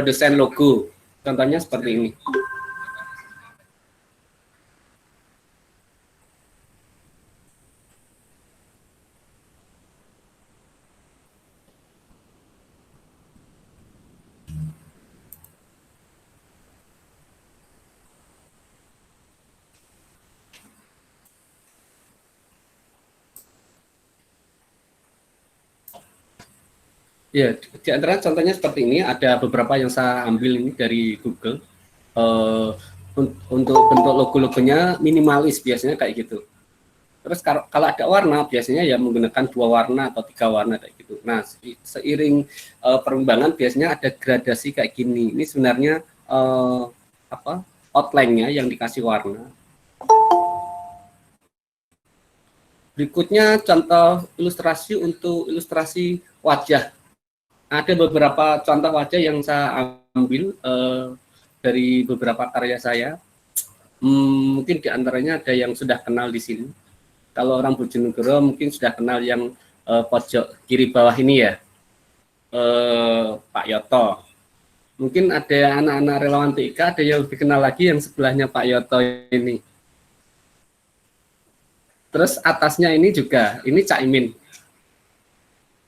desain logo. Contohnya seperti ini. Ya, di antara contohnya seperti ini, ada beberapa yang saya ambil ini dari Google. Untuk bentuk logo-logonya minimalis, biasanya kayak gitu. Terus kalau ada warna, biasanya ya menggunakan 2 warna atau 3 warna kayak gitu. Nah, seiring perkembangan biasanya ada gradasi kayak gini. Ini sebenarnya outline-nya yang dikasih warna. Berikutnya contoh ilustrasi untuk ilustrasi wajah. Ada beberapa contoh wajah yang saya ambil dari beberapa karya saya. Mungkin diantaranya ada yang sudah kenal di sini. Kalau orang Bojonegoro mungkin sudah kenal yang pojok kiri bawah ini ya, Pak Yoto. Mungkin ada anak-anak relawan TIK, ada yang lebih kenal lagi yang sebelahnya Pak Yoto ini. Terus atasnya ini juga, ini Cak Imin.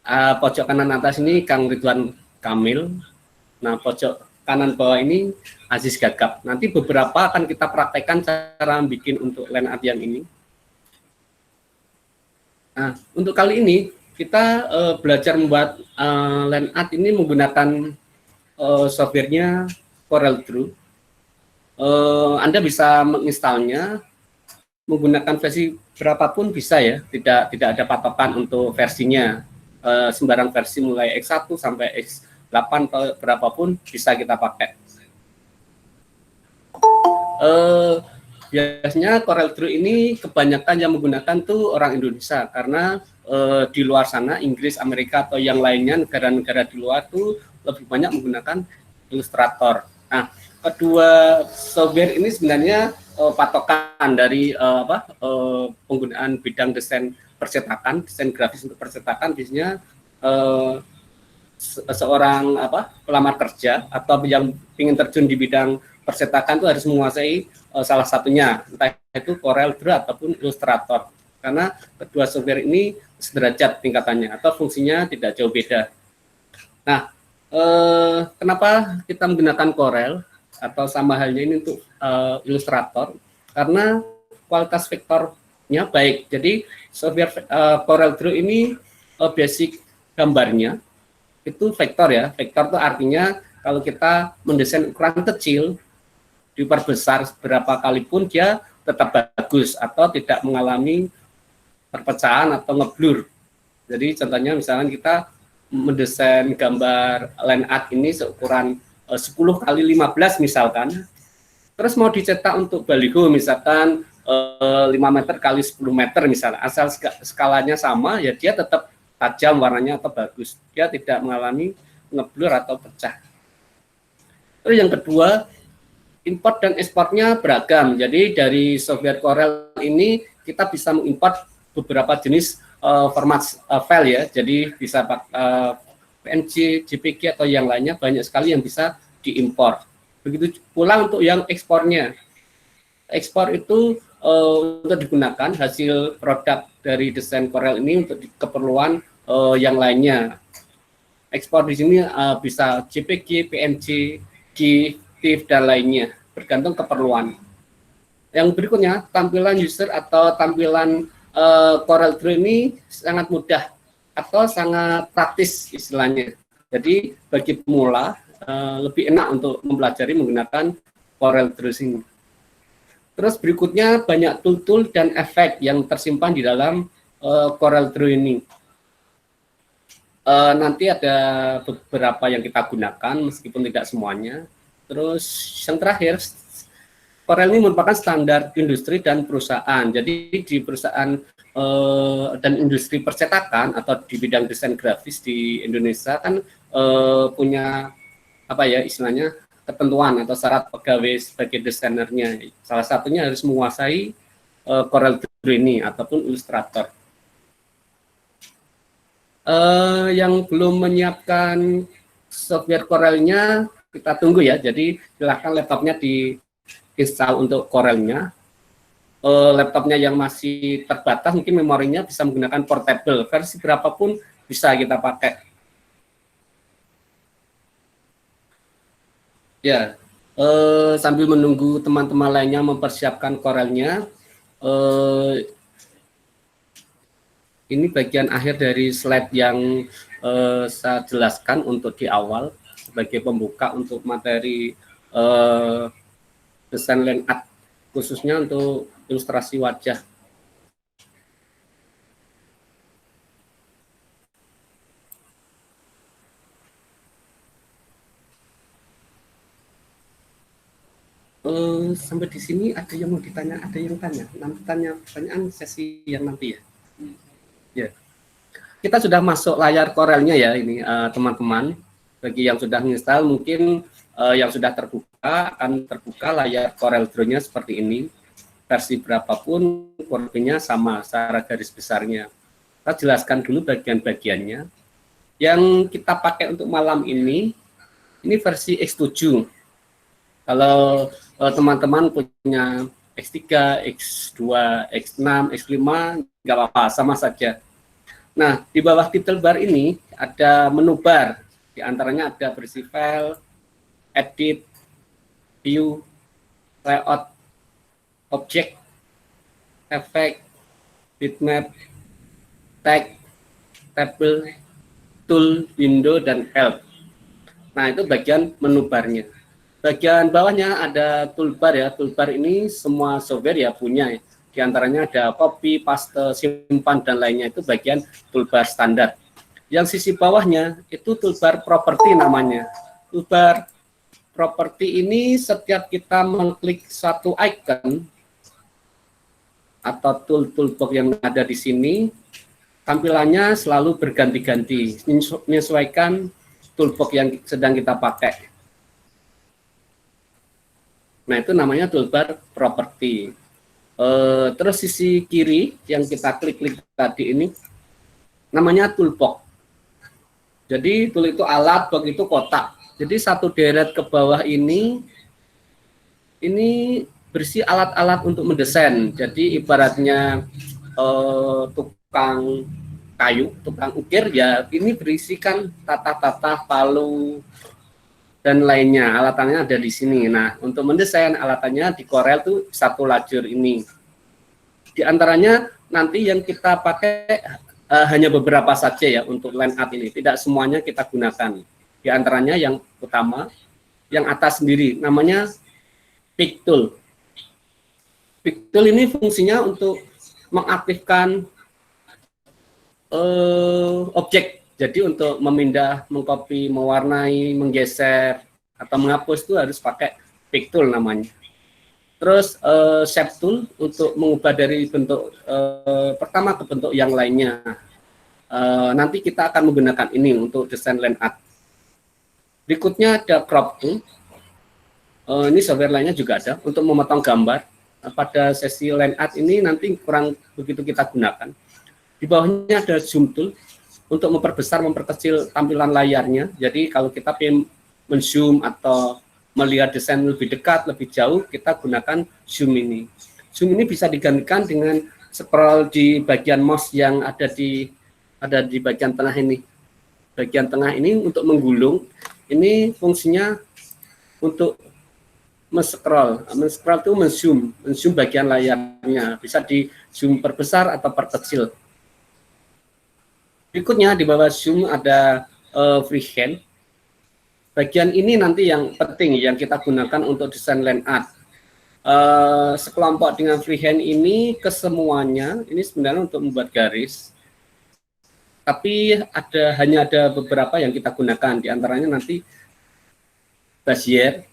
Pojok kanan atas ini Kang Ridwan Kamil. Nah, pojok kanan bawah ini Aziz Gagap. Nanti beberapa akan kita praktekkan cara bikin untuk line art yang ini. Nah, untuk kali ini kita belajar membuat line art ini menggunakan softwarenya CorelDRAW. Anda bisa menginstalnya menggunakan versi berapapun bisa ya, tidak ada patokan untuk versinya. Sembarang versi mulai X1 sampai X8 atau berapapun bisa kita pakai. Biasanya CorelDRAW ini kebanyakan yang menggunakan tuh orang Indonesia, karena di luar sana Inggris, Amerika atau yang lainnya negara-negara di luar tuh lebih banyak menggunakan Illustrator. Nah, kedua software ini sebenarnya patokan dari penggunaan bidang desain percetakan, desain grafis untuk percetakan. Biasanya seorang pelamar kerja atau yang ingin terjun di bidang percetakan itu harus menguasai salah satunya, entah itu CorelDRAW ataupun Illustrator, karena kedua software ini sederajat tingkatannya atau fungsinya tidak jauh beda. Nah, kenapa kita menggunakan Corel atau sama halnya ini untuk Illustrator? Karena kualitas vektornya baik. Jadi software CorelDRAW ini basic gambarnya itu vektor ya. Vektor itu artinya kalau kita mendesain ukuran kecil diperbesar berapa kali pun dia tetap bagus atau tidak mengalami perpecahan atau ngeblur. Jadi contohnya misalnya kita mendesain gambar line art ini seukuran 10 kali 15 misalkan, terus mau dicetak untuk baliho misalkan 5 meter kali 10 meter misalnya, asal skalanya sama ya dia tetap tajam warnanya atau bagus, dia tidak mengalami ngeblur atau pecah. Terus yang kedua, import dan ekspornya beragam. Jadi dari software Corel ini kita bisa mengimport beberapa jenis format file ya. Jadi bisa PNG, JPG atau yang lainnya, banyak sekali yang bisa diimpor. Begitu pula untuk yang ekspornya. Ekspor itu untuk digunakan hasil produk dari desain Corel ini untuk keperluan yang lainnya. Ekspor di sini bisa JPG, PNG, GIF, TIFF dan lainnya, bergantung keperluan. Yang berikutnya, tampilan user atau tampilan CorelDRAW ini sangat mudah atau sangat praktis istilahnya. Jadi bagi pemula lebih enak untuk mempelajari menggunakan CorelDRAW ini. Terus berikutnya banyak tool-tool dan efek yang tersimpan di dalam CorelDRAW ini. Nanti ada beberapa yang kita gunakan meskipun tidak semuanya. Terus yang terakhir, Corel ini merupakan standar industri dan perusahaan. Jadi di perusahaan dan industri percetakan atau di bidang desain grafis di Indonesia kan punya istilahnya ketentuan atau syarat pegawai sebagai desainernya. Salah satunya harus menguasai CorelDRAW ini ataupun Illustrator. Yang belum menyiapkan software Corelnya, kita tunggu ya. Jadi silahkan laptopnya diinstal untuk Corel-nya. Laptopnya yang masih terbatas mungkin memorinya bisa menggunakan portable, versi berapapun bisa kita pakai. Ya, sambil menunggu teman-teman lainnya mempersiapkan Corel-nya, ini bagian akhir dari slide yang saya jelaskan untuk di awal sebagai pembuka untuk materi desain line art, khususnya untuk ilustrasi wajah. Sampai di sini ada yang mau ditanya, ada yang tanya. Nanti tanya pertanyaan sesi yang nanti ya. Ya, kita sudah masuk layar Corel-nya ya ini teman-teman. Bagi yang sudah menginstal mungkin yang sudah terbuka akan terbuka layar Corel Draw-nya seperti ini. Versi berapapun kurvanya sama secara garis besarnya. Kita jelaskan dulu bagian-bagiannya. Yang kita pakai untuk malam ini versi X7. Kalau teman-teman punya X3, X2, X6, X5, nggak apa-apa, sama saja. Nah, di bawah title bar ini ada menu bar. Di antaranya ada berisi file, edit, view, layout, object, effect, bitmap, tag, table, tool, window, dan help. Nah, itu bagian menu barnya. Bagian bawahnya ada toolbar ya. Toolbar ini semua software ya punya. Di antaranya ada copy, paste, simpan, dan lainnya. Itu bagian toolbar standar. Yang sisi bawahnya itu toolbar property namanya. Toolbar property ini setiap kita mengklik satu icon atau toolbox yang ada di sini, tampilannya selalu berganti-ganti, menyesuaikan toolbox yang sedang kita pakai. Nah, itu namanya toolbar property. Terus sisi kiri yang kita klik tadi ini namanya toolbox. Jadi tool itu alat, box itu kotak. Jadi satu deret ke bawah ini berisi alat-alat untuk mendesain. Jadi ibaratnya tukang kayu, tukang ukir ya, ini berisikan tata-tata, palu, dan lainnya. Alatannya ada di sini. Nah, untuk mendesain alatannya di Corel tuh satu lajur ini. Di antaranya nanti yang kita pakai hanya beberapa saja ya untuk line art ini. Tidak semuanya kita gunakan. Di antaranya yang utama, yang atas sendiri, namanya pick tool. Pick tool ini fungsinya untuk mengaktifkan objek. Jadi untuk memindah, mengcopy, mewarnai, menggeser, atau menghapus itu harus pakai pick tool namanya. Terus shape tool untuk mengubah dari bentuk pertama ke bentuk yang lainnya. Nanti kita akan menggunakan ini untuk desain line art. Berikutnya ada crop tool. Ini software lainnya juga ada untuk memotong gambar. Pada sesi line art ini nanti kurang begitu kita gunakan. Di bawahnya ada zoom tool untuk memperbesar, memperkecil tampilan layarnya. Jadi kalau kita ingin men-zoom atau melihat desain lebih dekat, lebih jauh, kita gunakan zoom ini. Zoom ini bisa digantikan dengan scroll di bagian mouse yang ada di bagian tengah ini. Bagian tengah ini untuk menggulung. Ini fungsinya untuk men-scroll itu men-zoom bagian layarnya. Bisa di zoom perbesar atau perkecil. Berikutnya di bawah zoom ada freehand. Bagian ini nanti yang penting yang kita gunakan untuk desain line art. Sekelompok dengan freehand ini kesemuanya ini sebenarnya untuk membuat garis. Tapi hanya ada beberapa yang kita gunakan. Di antaranya nanti Bezier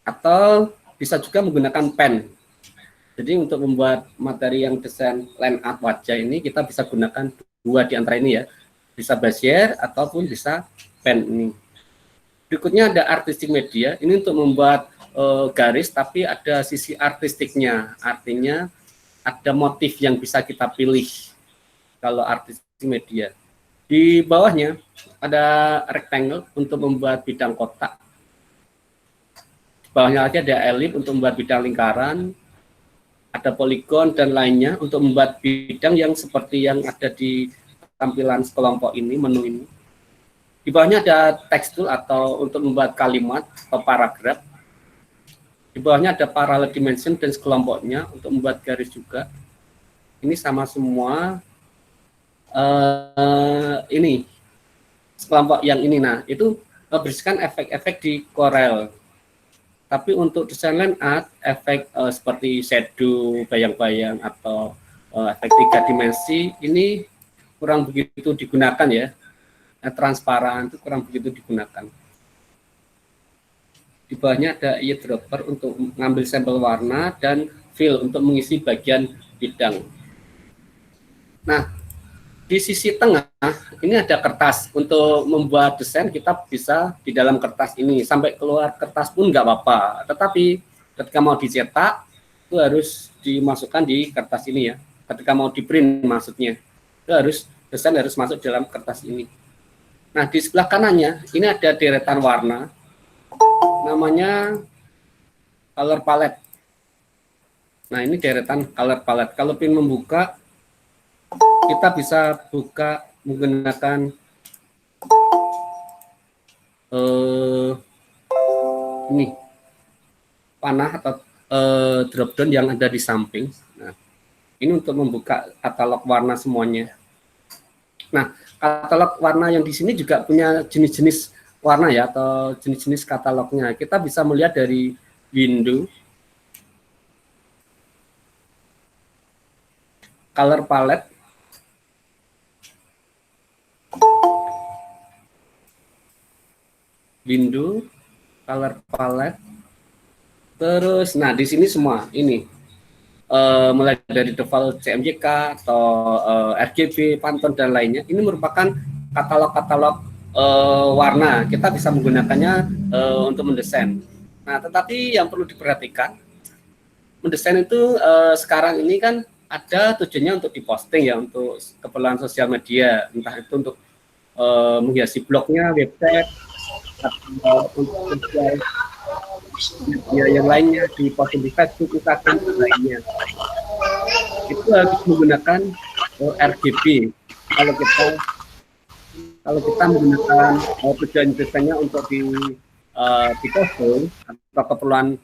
atau bisa juga menggunakan pen. Jadi untuk membuat materi yang desain line art wajah ini kita bisa gunakan dua di antara ini ya, bisa Bezier ataupun bisa pen ini. Berikutnya ada artistic media, ini untuk membuat garis tapi ada sisi artistiknya, artinya ada motif yang bisa kita pilih kalau artistic media. Di bawahnya ada rectangle untuk membuat bidang kotak. bawahnya lagi ada elip untuk membuat bidang lingkaran, ada poligon dan lainnya untuk membuat bidang yang seperti yang ada di tampilan sekelompok ini, menu ini. Di bawahnya ada text tool atau untuk membuat kalimat atau paragraf. Di bawahnya ada parallel dimension dan sekelompoknya untuk membuat garis juga. Ini sama semua. Ini sekelompok yang ini, nah itu berisikan efek-efek di Corel. Tapi untuk desain line art, efek seperti shadow, bayang-bayang atau efek 3 dimensi ini kurang begitu digunakan ya. Transparan itu kurang begitu digunakan. Di bawahnya ada eyedropper untuk mengambil sampel warna dan fill untuk mengisi bagian bidang. Nah, di sisi tengah ini ada kertas. Untuk membuat desain kita bisa di dalam kertas ini, sampai keluar kertas pun nggak apa-apa. Tetapi ketika mau dicetak itu harus dimasukkan di kertas ini ya. Ketika mau di print maksudnya, itu harus desain harus masuk dalam kertas ini. Nah, di sebelah kanannya ini ada deretan warna, namanya color palette. Nah, ini deretan color palette. Kalau ingin membuka, kita bisa buka menggunakan ini panah atau drop down yang ada di samping. Nah, ini untuk membuka katalog warna semuanya. Nah, katalog warna yang di sini juga punya jenis-jenis warna ya, atau jenis-jenis katalognya. Kita bisa melihat dari window, color palette, window, color palette, terus, nah di sini semua ini mulai dari default CMYK atau RGB, Pantone dan lainnya. Ini merupakan katalog-katalog warna. Kita bisa menggunakannya untuk mendesain. Nah, tetapi yang perlu diperhatikan, mendesain itu sekarang ini kan ada tujuannya untuk diposting ya, untuk keperluan sosial media, entah itu untuk menghiasi blognya, website, atau untuk media yang lainnya, di posting di Facebook, Instagram dan lainnya. Itu harus menggunakan RGB. Kalau kita menggunakan tujuan desainnya untuk di posting atau keperluan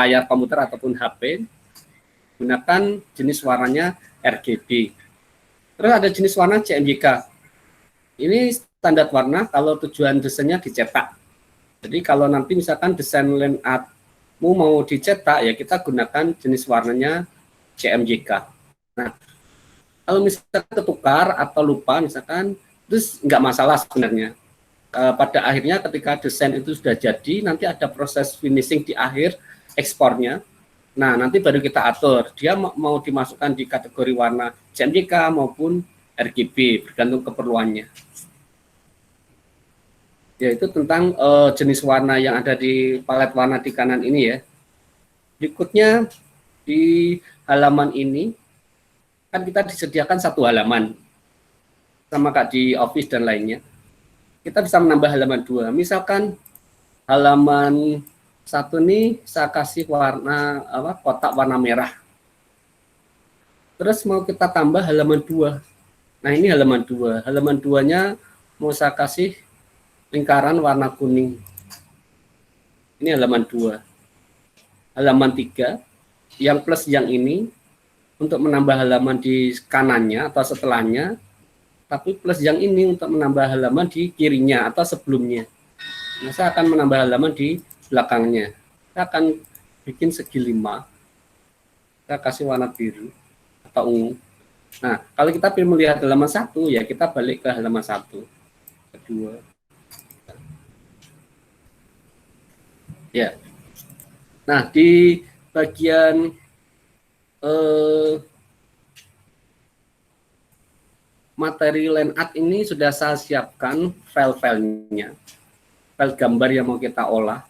layar komputer ataupun HP, gunakan jenis warnanya RGB. Terus ada jenis warna CMYK. Ini standar warna kalau tujuan desainnya dicetak. Jadi kalau nanti misalkan desain line artmu mau dicetak, ya kita gunakan jenis warnanya CMYK. Nah, kalau misalkan ketukar atau lupa misalkan, terus nggak masalah sebenarnya. Pada akhirnya ketika desain itu sudah jadi, nanti ada proses finishing di akhir ekspornya. Nah, nanti baru kita atur, dia mau dimasukkan di kategori warna CMYK maupun RGB, bergantung keperluannya. Yaitu tentang jenis warna yang ada di palet warna di kanan ini ya. Berikutnya di halaman ini kan kita disediakan satu halaman sama kayak di Office dan lainnya. Kita bisa menambah halaman 2. Misalkan halaman 1 nih saya kasih warna kotak warna merah. Terus mau kita tambah halaman 2. Nah, ini halaman 2. Halaman 2-nya mau saya kasih lingkaran warna kuning. Ini halaman 2. Halaman 3, yang plus yang ini, untuk menambah halaman di kanannya atau setelahnya, tapi plus yang ini untuk menambah halaman di kirinya atau sebelumnya. Nah, saya akan menambah halaman di belakangnya. Saya akan bikin segi 5. Saya kasih warna biru atau ungu. Nah, kalau kita ingin melihat halaman 1, ya kita balik ke halaman 1. Kedua. Ya. Nah, di bagian materi line art ini sudah saya siapkan file-filenya, file gambar yang mau kita olah.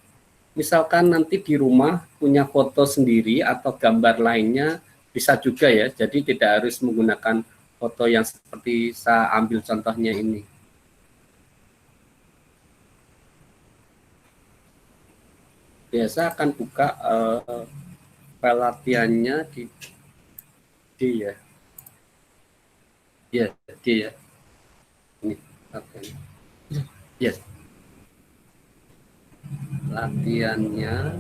Misalkan nanti di rumah punya foto sendiri atau gambar lainnya, bisa juga ya. Jadi tidak harus menggunakan foto yang seperti saya ambil contohnya ini. biasa akan buka file latihannya di ya, ya di ya, ini latihan, yes, latihannya.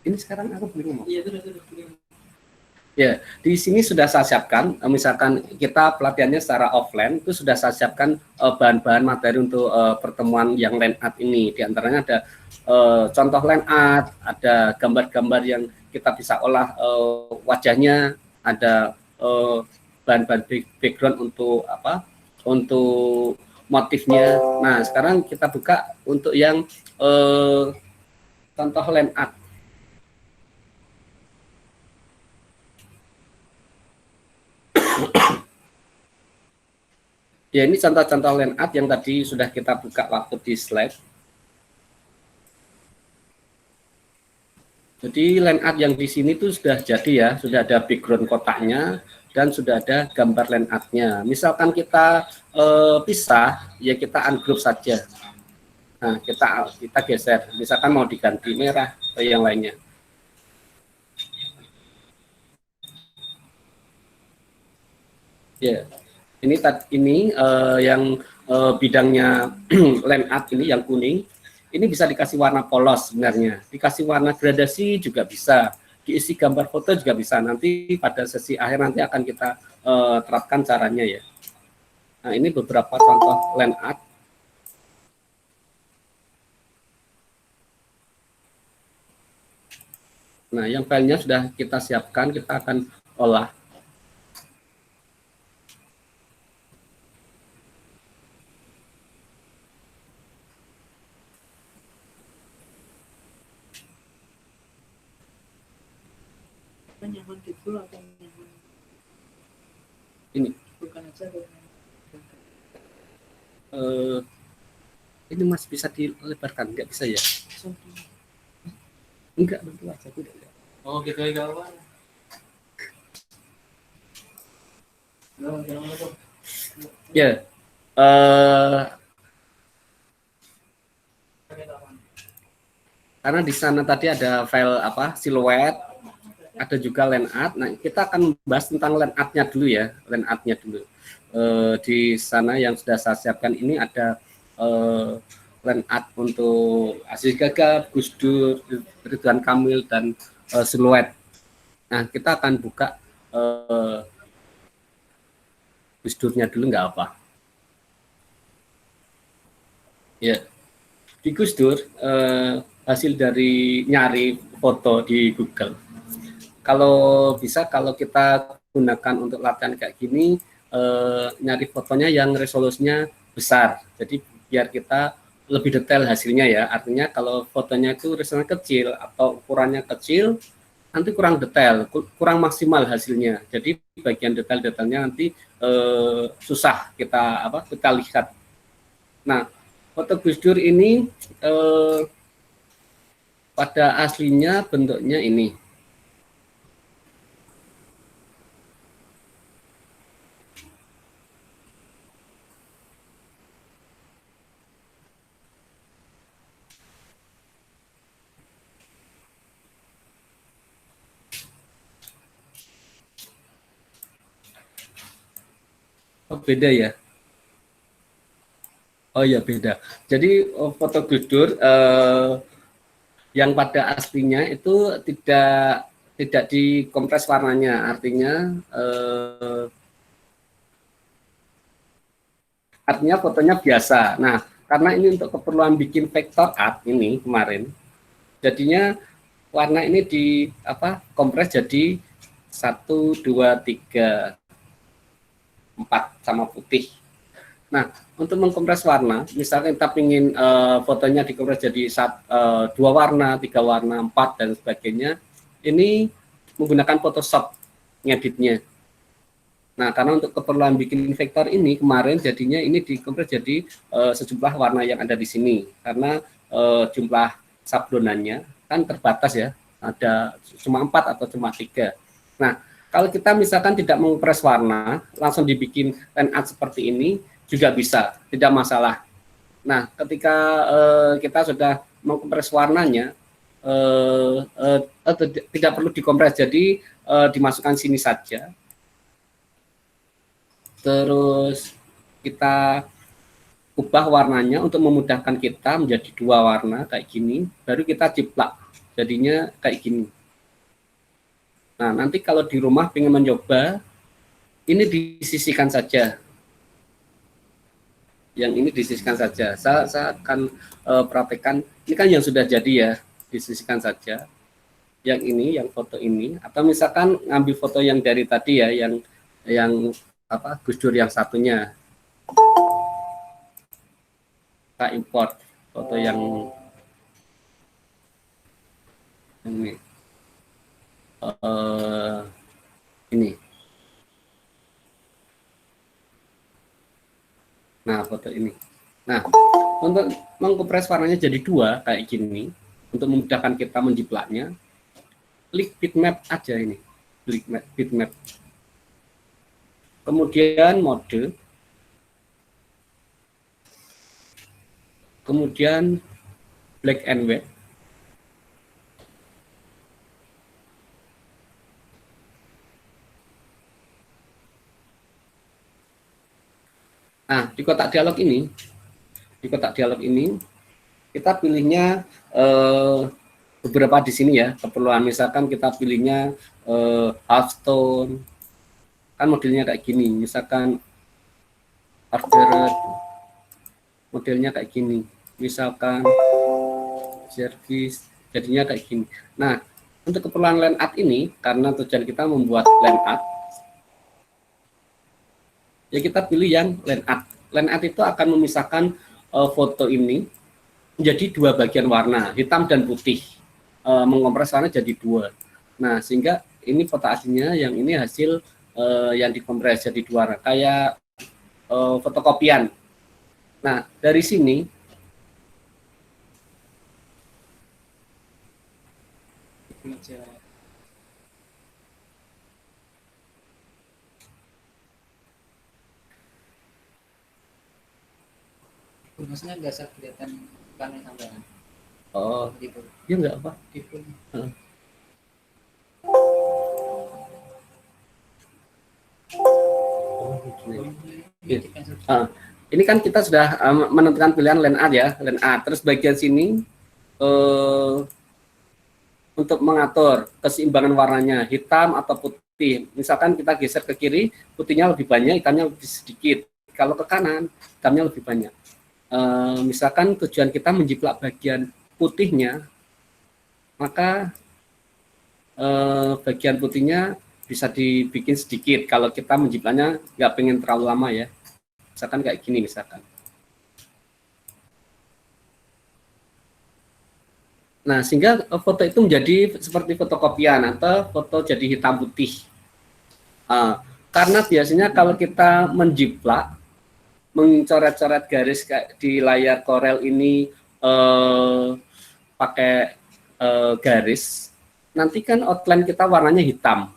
Ini sekarang aku belum ngomong. Iya, ya, di sini sudah saya siapkan, misalkan kita pelatihannya secara offline, itu sudah saya siapkan bahan-bahan materi untuk pertemuan yang line art ini. Di antaranya ada contoh line art, ada gambar-gambar yang kita bisa olah wajahnya, ada bahan-bahan background untuk apa? Untuk motifnya. Nah, sekarang kita buka untuk yang contoh line art. Ya, ini contoh-contoh line art yang tadi sudah kita buka waktu di slide. Jadi line art yang di sini tuh sudah jadi ya, sudah ada background kotaknya dan sudah ada gambar line artnya. Misalkan kita pisah, ya kita ungroup saja. Nah, kita geser. Misalkan mau diganti merah atau yang lainnya. Ya, ini yang bidangnya line art ini yang kuning. Ini bisa dikasih warna polos sebenarnya, dikasih warna gradasi juga bisa, diisi gambar foto juga bisa. Nanti pada sesi akhir nanti akan kita terapkan caranya ya. Nah, ini beberapa contoh line art. Nah, yang filenya sudah kita siapkan, kita akan olah. Ini ini Mas bisa dilebarkan, nggak bisa ya? Enggak, bentuk aja tidak. Oh gitu ya kawan. Ya, karena di sana tadi ada file apa siluet, ada juga line art. Nah, kita akan membahas tentang line art-nya dulu ya, line art-nya dulu. Di sana yang sudah saya siapkan ini ada line art untuk Aziz Gagap, Gus Dur, Ridwan Kamil dan siluet. Nah, kita akan buka Gus Durnya dulu nggak apa. Ya, di Gus Dur hasil dari nyari foto di Google. Kalau bisa, kalau kita gunakan untuk latihan kayak gini, nyari fotonya yang resolusinya besar. Jadi biar kita lebih detail hasilnya ya. Artinya kalau fotonya itu resolusinya kecil atau ukurannya kecil, nanti kurang detail, kurang maksimal hasilnya. Jadi bagian detail-detailnya nanti susah kita lihat. Nah, foto Gus Dur ini pada aslinya bentuknya ini. Oh, beda ya. Oh ya, beda. Jadi foto Gus Dur yang pada aslinya itu tidak dikompres warnanya, artinya fotonya biasa. Nah, karena ini untuk keperluan bikin vector art ini kemarin, jadinya warna ini kompres jadi 1, 2, 3, 4 sama putih. Nah, untuk mengkompres warna, misalnya kita ingin fotonya dikompres jadi 2 warna, 3 warna, 4 dan sebagainya, ini menggunakan Photoshop ngeditnya. Nah, karena untuk keperluan bikin vektor ini kemarin jadinya ini dikompres jadi sejumlah warna yang ada di sini karena jumlah sablonannya kan terbatas ya, ada cuma 4 atau cuma 3. Nah, kalau kita misalkan tidak mengkompres warna, langsung dibikin line art seperti ini juga bisa, tidak masalah. Nah, ketika kita sudah mengkompres warnanya, tidak perlu dikompres, jadi dimasukkan sini saja. Terus kita ubah warnanya untuk memudahkan kita menjadi 2 warna kayak gini, baru kita ciplak, jadinya kayak gini. Nah, nanti kalau di rumah pengen mencoba, ini disisihkan saja. Yang ini disisihkan saja. Saya akan praktekkan, ini kan yang sudah jadi ya, disisihkan saja. Yang ini, yang foto ini, atau misalkan ngambil foto yang dari tadi ya, yang apa, Gus Dur yang satunya. Kita import foto yang ini. Ini. Nah, foto ini. Nah, untuk mengkompres warnanya jadi 2 kayak gini, untuk memudahkan kita menjiplaknya, klik bitmap aja ini. Klik bitmap. Kemudian mode. Kemudian black and white. Nah, di kotak dialog ini, kita pilihnya beberapa di sini ya, keperluan. Misalkan kita pilihnya half tone, kan modelnya kayak gini. Misalkan Arteret, modelnya kayak gini. Misalkan service, jadinya kayak gini. Nah, untuk keperluan line art ini, karena tujuan kita membuat line art, ya kita pilih yang line art. Line art itu akan memisahkan foto ini menjadi 2 bagian warna, hitam dan putih. Mengompres warna jadi 2. Nah, sehingga ini foto aslinya, yang ini hasil yang dikompres jadi 2 warna, kayak fotokopian. Nah, dari sini maksudnya nggak usah kelihatan panel tambahan. oh Gitu. ya nggak apa Di full. Ini kan kita sudah menentukan pilihan line art ya, line art. Terus bagian sini untuk mengatur keseimbangan warnanya, hitam atau putih. Misalkan kita geser ke kiri, putihnya lebih banyak, hitamnya lebih sedikit. Kalau ke kanan, hitamnya lebih banyak. Misalkan tujuan kita menjiplak bagian putihnya, maka bagian putihnya bisa dibikin sedikit. Kalau kita menjiplaknya nggak pengen terlalu lama ya, misalkan kayak gini misalkan. Nah, sehingga foto itu menjadi seperti fotokopian atau foto jadi hitam putih. Karena biasanya kalau kita menjiplak, mencoret-coret garis di layar Corel ini pakai garis, nanti kan outline kita warnanya hitam.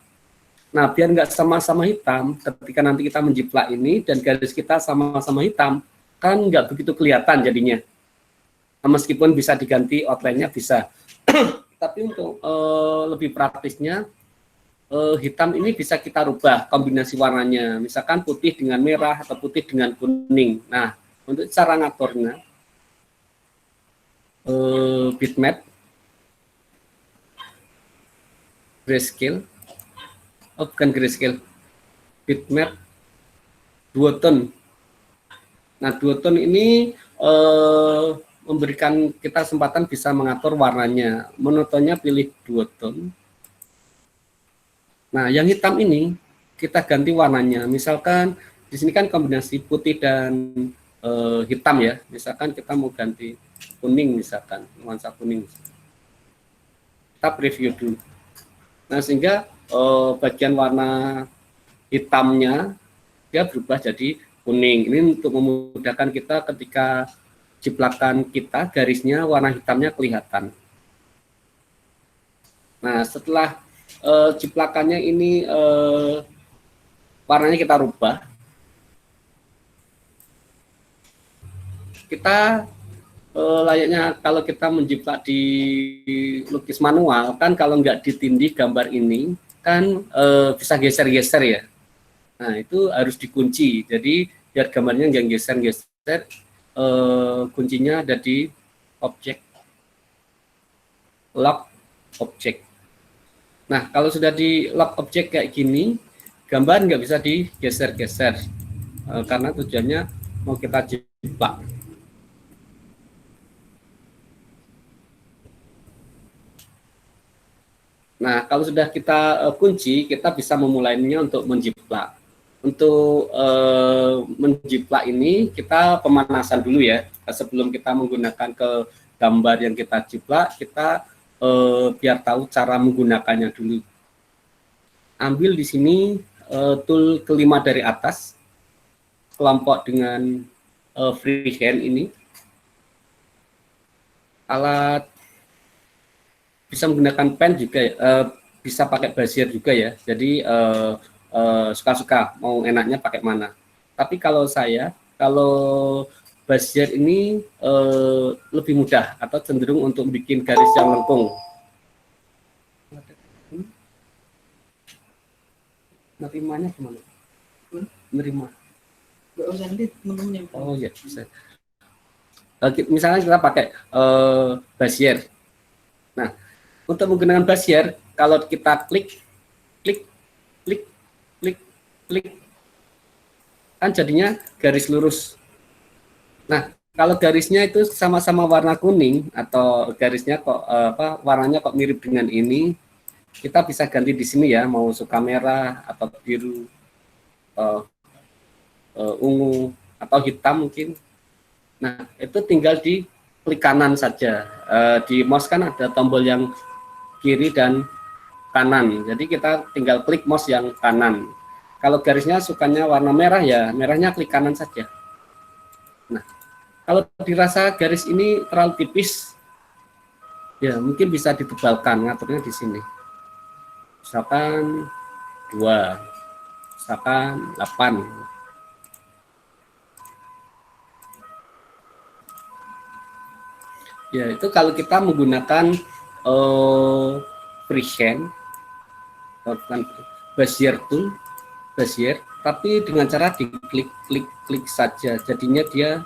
Nah, biar nggak sama-sama hitam, ketika nanti kita menjiplak ini dan garis kita sama-sama hitam, kan nggak begitu kelihatan jadinya. Meskipun bisa diganti outline-nya bisa. Tapi untuk lebih praktisnya, hitam ini bisa kita rubah kombinasi warnanya. Misalkan putih dengan merah atau putih dengan kuning. Nah, untuk cara ngaturnya, bitmap, grayscale, bukan grayscale, bitmap, duotone. Nah, duotone ini memberikan kita kesempatan bisa mengatur warnanya. Monotonnya pilih duotone. Nah, yang hitam ini kita ganti warnanya. Misalkan di sini kan kombinasi putih dan hitam ya. Misalkan kita mau ganti kuning misalkan, nuansa kuning. Kita preview dulu. Nah, sehingga bagian warna hitamnya dia berubah jadi kuning. Ini untuk memudahkan kita ketika ciplakan kita garisnya warna hitamnya kelihatan. Nah, setelah ciplakannya ini warnanya kita rubah, kita layaknya kalau kita menjiplak di lukis manual kan, kalau nggak ditindih gambar ini kan bisa geser-geser ya. Nah, itu harus dikunci. Jadi biar gambarnya nggak geser-geser, kuncinya ada di objek lock object. Nah, kalau sudah di lock object kayak gini, gambar nggak bisa digeser-geser karena tujuannya mau kita jiplak. Nah, kalau sudah kita kunci, kita bisa memulainya untuk menjiplak. Untuk menjiplak ini kita pemanasan dulu ya. Sebelum kita menggunakan ke gambar yang kita jiplak, kita biar tahu cara menggunakannya dulu. Ambil di sini tool kelima dari atas, kelompok dengan freehand ini. Alat bisa menggunakan pen juga, bisa pakai bezier juga ya. Jadi suka-suka mau enaknya pakai mana. Tapi kalau saya, kalau bezier ini lebih mudah atau cenderung untuk bikin garis yang lengkung. Nerimanya gimana? Nerima. Oh ya, bisa. Misalnya kita pakai bezier. Nah, untuk menggunakan bezier, kalau kita klik, kan jadinya garis lurus. Nah, kalau garisnya itu sama-sama warna kuning atau garisnya kok warnanya kok mirip dengan ini, kita bisa ganti di sini ya, mau suka merah atau biru, ungu atau hitam mungkin. Nah, itu tinggal di klik kanan saja. Di mouse kan ada tombol yang kiri dan kanan. Jadi kita tinggal klik mouse yang kanan. Kalau garisnya sukanya warna merah ya, merahnya klik kanan saja. Nah, kalau dirasa garis ini terlalu tipis, ya mungkin bisa ditebalkan, ngaturnya di sini. Misalkan 2, misalkan 8. Ya, itu kalau kita menggunakan freehand, bukan bezier tool, bezier, tapi dengan cara diklik saja, jadinya dia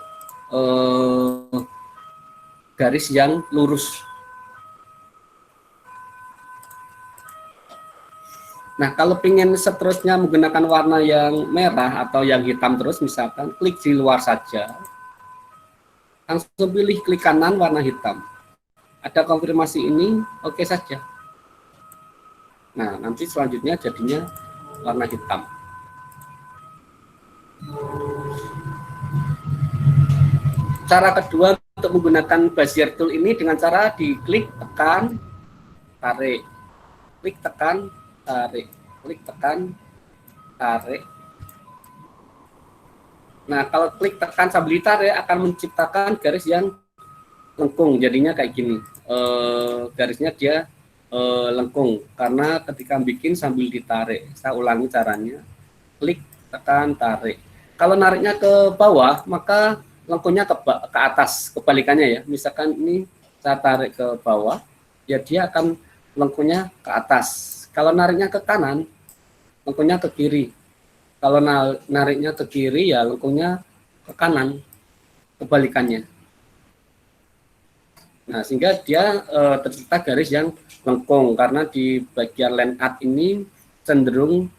garis yang lurus. Nah, kalau ingin seterusnya menggunakan warna yang merah atau yang hitam terus, misalkan klik di luar saja, langsung pilih klik kanan warna hitam. Ada konfirmasi ini, oke saja. Nah, nanti selanjutnya jadinya warna hitam. Cara kedua untuk menggunakan bezier tool ini dengan cara diklik, tekan, tarik. Klik, tekan, tarik. Klik, tekan, tarik. Nah, kalau klik, tekan sambil ditarik akan menciptakan garis yang lengkung. Jadinya kayak gini. Garisnya dia lengkung karena ketika bikin sambil ditarik. Saya ulangi caranya. Klik, tekan, tarik. Kalau nariknya ke bawah, maka lengkungnya ke atas, kebalikannya ya. Misalkan ini saya tarik ke bawah, ya dia akan lengkungnya ke atas. Kalau nariknya ke kanan, lengkungnya ke kiri. Kalau nariknya ke kiri, ya lengkungnya ke kanan, kebalikannya. Nah, sehingga dia tercipta garis yang lengkung karena di bagian line art ini cenderung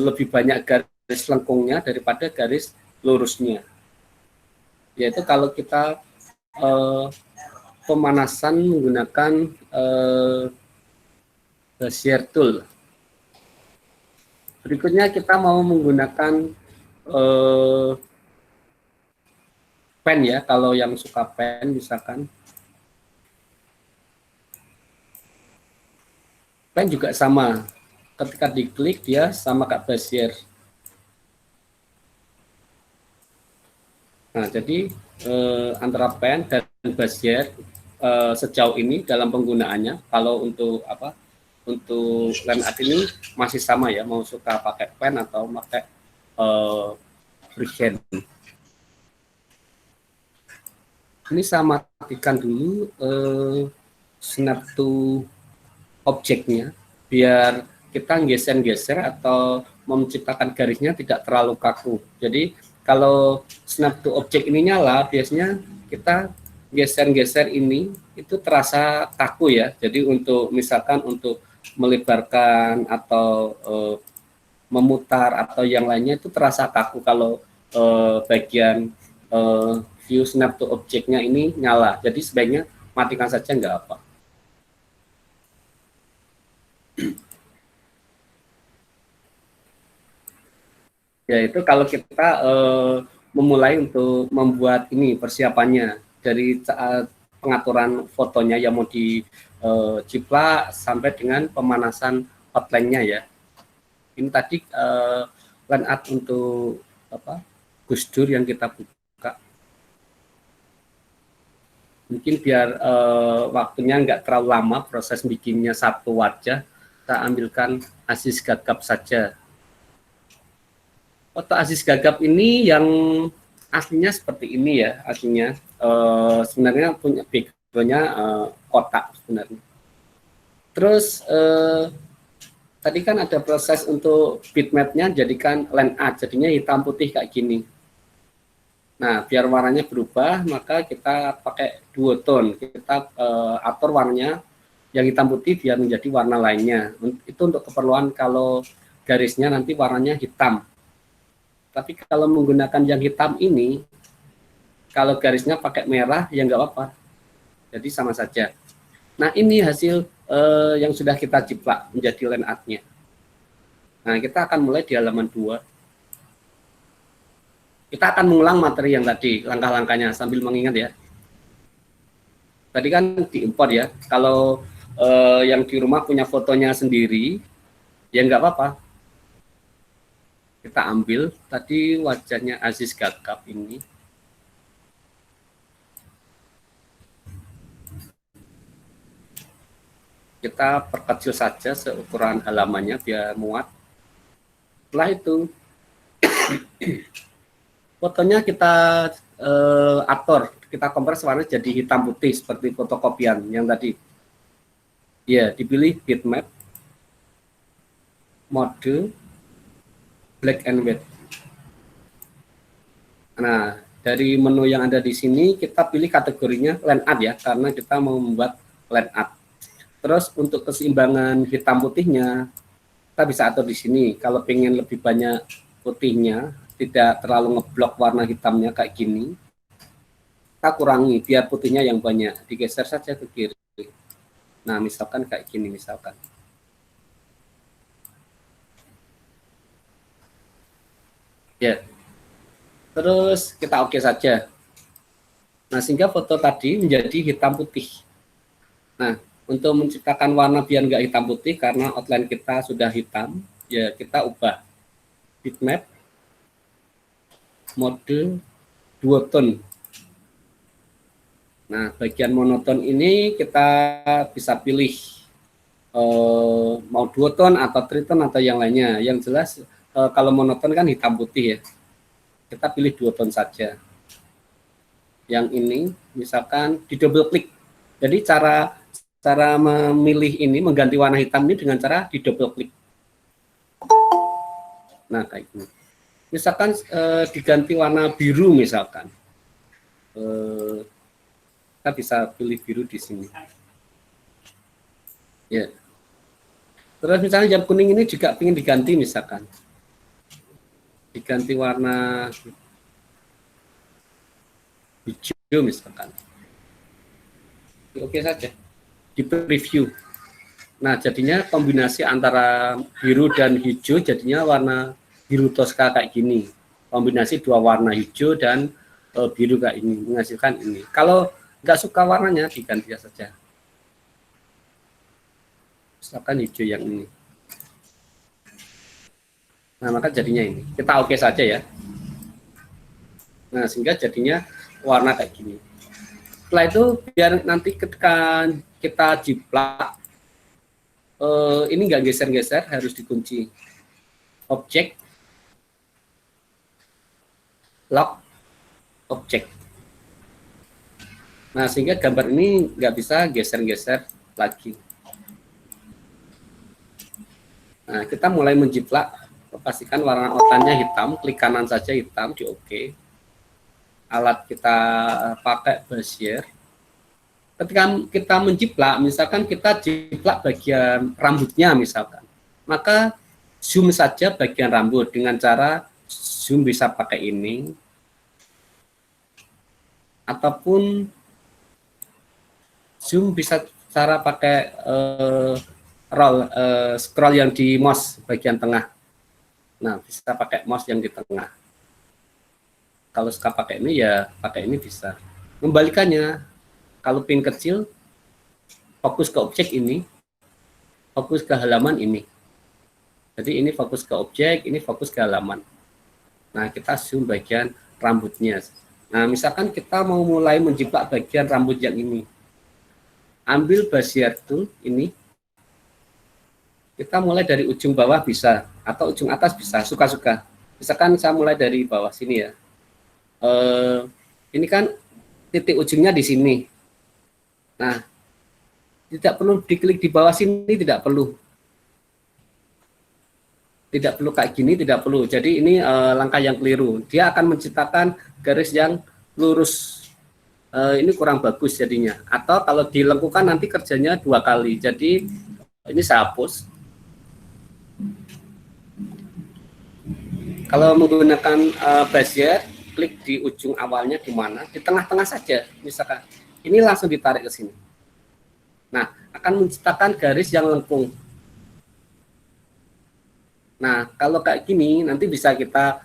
lebih banyak garis lengkungnya daripada garis lurusnya. Yaitu kalau kita pemanasan menggunakan bezier tool. Berikutnya kita mau menggunakan pen ya, kalau yang suka pen misalkan. Pen juga sama. ketika diklik dia sama kayak Bezier. Nah, jadi antara pen dan Bezier sejauh ini dalam penggunaannya, kalau untuk apa? Untuk line art ini masih sama ya, mau suka pakai pen atau pakai freehand. Ini saya matikan dulu snap to objeknya biar kita geser-geser atau menciptakan garisnya tidak terlalu kaku. Jadi kalau snap to object ini nyala, biasanya kita geser-geser ini itu terasa kaku ya. Jadi untuk misalkan untuk melebarkan atau memutar atau yang lainnya itu terasa kaku kalau bagian view snap to objeknya ini nyala. Jadi sebaiknya matikan saja, nggak apa. Ya itu kalau kita memulai untuk membuat ini persiapannya dari saat pengaturan fotonya yang mau diciplak sampai dengan pemanasan outline-nya ya. Ini tadi line art untuk apa? Gus Dur yang kita buka. Mungkin biar waktunya nggak terlalu lama proses bikinnya satu wajah, kita ambilkan Aziz Gagap saja. Foto Aziz Gagap ini yang aslinya seperti ini ya, aslinya sebenarnya punya background-nya kotak sebenarnya. Terus tadi kan ada proses untuk bitmap-nya jadikan line art, jadinya hitam putih kayak gini. Nah, biar warnanya berubah, maka kita pakai duotone. Kita atur warnanya yang hitam putih biar menjadi warna lainnya. Itu untuk keperluan kalau garisnya nanti warnanya hitam. Tapi kalau menggunakan yang hitam ini, kalau garisnya pakai merah, ya nggak apa-apa. Jadi sama saja. Nah, ini hasil yang sudah kita ciplak menjadi line art-nya. Nah, kita akan mulai di halaman 2. Kita akan mengulang materi yang tadi, langkah-langkahnya sambil mengingat ya. Tadi kan diimpor ya. Kalau yang di rumah punya fotonya sendiri, ya nggak apa-apa. Kita ambil tadi wajahnya Aziz Gagap ini. Kita perkecil saja seukuran halamannya biar muat. Setelah itu fotonya kita atur, kita kompres warna jadi hitam putih seperti fotokopian yang tadi. Ya, dipilih bitmap, mode black and white. Nah, dari menu yang ada di sini kita pilih kategorinya line art ya, karena kita mau membuat line art. Terus untuk keseimbangan hitam putihnya kita bisa atur di sini. Kalau pengen lebih banyak putihnya, tidak terlalu ngeblok warna hitamnya kayak gini, kita kurangi biar putihnya yang banyak, digeser saja ke kiri. Nah, misalkan kayak gini misalkan. Ya. Terus kita oke saja. Nah, sehingga foto tadi menjadi hitam putih. Nah, untuk menciptakan warna biar nggak hitam putih karena outline kita sudah hitam, ya kita ubah bitmap mode duotone. Nah, bagian monoton ini kita bisa pilih mau duotone atau tritone atau yang lainnya. Yang jelas kalau monoton kan hitam putih ya. Kita pilih duotone saja. Yang ini misalkan di double klik. Jadi cara memilih ini mengganti warna hitam ini dengan cara di double klik. Nah, kayak gini. Misalkan diganti warna biru misalkan. Kita bisa pilih biru di sini. Ya. Terus misalnya yang kuning ini juga ingin diganti misalkan. Diganti warna hijau misalkan. Oke saja. Di preview. Nah, jadinya kombinasi antara biru dan hijau jadinya warna biru toska kayak gini. Kombinasi dua warna hijau dan biru kayak ini menghasilkan ini. Kalau nggak suka warnanya diganti saja. Misalkan hijau yang ini. Nah, maka jadinya ini. Kita oke saja ya. Nah, sehingga jadinya warna kayak gini. Setelah itu biar nanti ketika kita jiplak, ini nggak geser-geser, harus dikunci. Objek, lock, objek. Nah, sehingga gambar ini nggak bisa geser-geser lagi. Nah, kita mulai menjiplak, pastikan warna outline-nya hitam, klik kanan saja hitam di OK. Alat kita pakai Bezier. Ketika kita menjiplak, misalkan kita jiplak bagian rambutnya misalkan, maka zoom saja bagian rambut dengan cara zoom bisa pakai ini, ataupun zoom bisa cara pakai scroll yang di mouse bagian tengah. Nah, bisa pakai mouse yang di tengah. Kalau suka pakai ini ya pakai ini bisa. Membalikannya, kalau pin kecil fokus ke objek ini, fokus ke halaman ini. Jadi ini fokus ke objek, ini fokus ke halaman. Nah, kita zoom bagian rambutnya. Nah, misalkan kita mau mulai menjiplak bagian rambut yang ini. Ambil Bezier tool ini. Kita mulai dari ujung bawah bisa, atau ujung atas bisa, suka-suka. Misalkan saya mulai dari bawah sini ya. Ini kan titik ujungnya di sini. Nah, tidak perlu diklik di bawah sini, tidak perlu. Tidak perlu kayak gini, tidak perlu. Jadi ini langkah yang keliru. Dia akan menciptakan garis yang lurus. Ini kurang bagus jadinya. Atau kalau dilengkungkan nanti kerjanya 2 kali. Jadi ini saya hapus. Kalau menggunakan Bezier, klik di ujung awalnya di mana, di tengah-tengah saja, misalkan. Ini langsung ditarik ke sini. Nah, akan menciptakan garis yang lengkung. Nah, kalau kayak gini, nanti bisa kita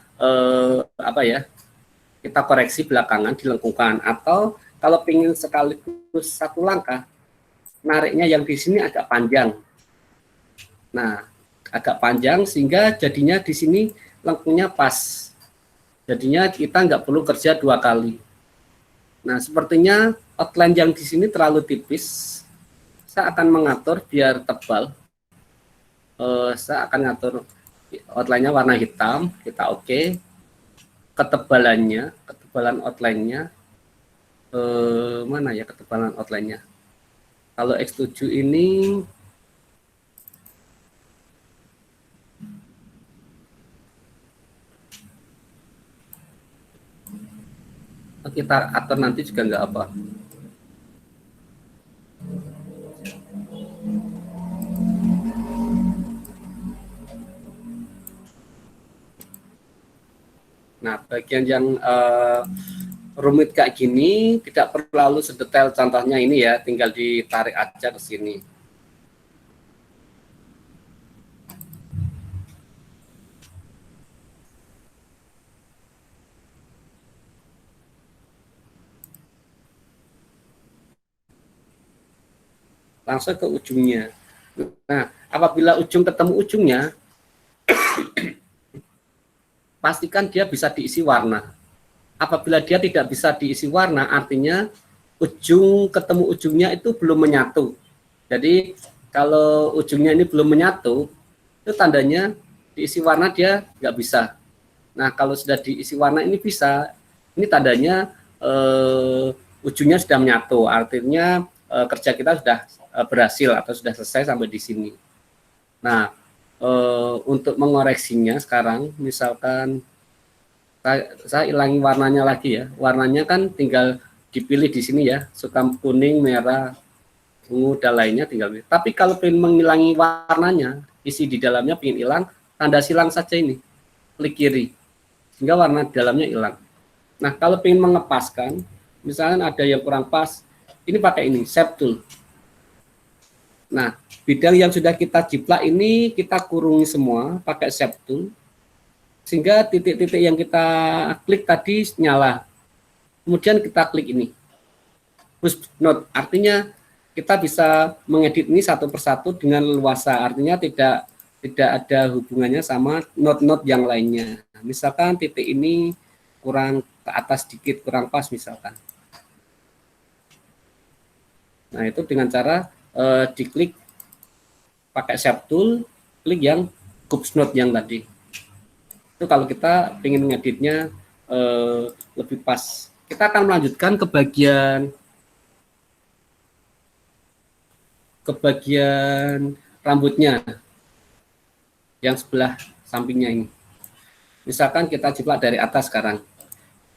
kita koreksi belakangan, dilengkungkan. Atau kalau ingin sekaligus satu langkah, nariknya yang di sini agak panjang. Nah, agak panjang sehingga jadinya di sini lengkungnya pas. Jadinya kita nggak perlu kerja 2 kali. Nah, sepertinya outline yang di sini terlalu tipis. Saya akan mengatur biar tebal. Saya akan ngatur outline-nya warna hitam. Kita oke. Ketebalan outline-nya. Mana ya ketebalan outline-nya? Kalau X7 ini kita atur nanti juga nggak apa. Nah, bagian yang rumit kayak gini tidak perlu sedetail contohnya ini ya, tinggal ditarik aja ke sini. Langsung ke ujungnya. Nah, apabila ujung ketemu ujungnya, pastikan dia bisa diisi warna. Apabila dia tidak bisa diisi warna, artinya ujung ketemu ujungnya itu belum menyatu. Jadi kalau ujungnya ini belum menyatu, itu tandanya diisi warna dia nggak bisa. Nah, kalau sudah diisi warna ini bisa, ini tandanya ujungnya sudah menyatu, artinya kerja kita sudah berhasil atau sudah selesai sampai di sini. Nah, untuk mengoreksinya sekarang, misalkan saya hilangi warnanya lagi ya. Warnanya kan tinggal dipilih di sini ya, suka kuning, merah, ungu dan lainnya tinggal. Tapi kalau ingin menghilangi warnanya, isi di dalamnya ingin hilang, tanda silang saja ini, klik kiri, sehingga warna di dalamnya hilang. Nah, kalau ingin mengepaskan, misalnya ada yang kurang pas, ini pakai ini, shape tool. Nah, bidang yang sudah kita jiplak ini kita kurungi semua pakai shape tool, sehingga titik-titik yang kita klik tadi nyala. Kemudian kita klik ini, push node, artinya kita bisa mengedit ini satu persatu dengan leluasa, artinya tidak tidak ada hubungannya sama not yang lainnya. Misalkan titik ini kurang ke atas sedikit, kurang pas misalkan. Nah, itu dengan cara diklik pakai shape tool, klik yang cups node yang tadi. Itu kalau kita ingin ngeditnya lebih pas. Kita akan melanjutkan ke bagian rambutnya yang sebelah sampingnya ini. Misalkan kita jiplak dari atas sekarang.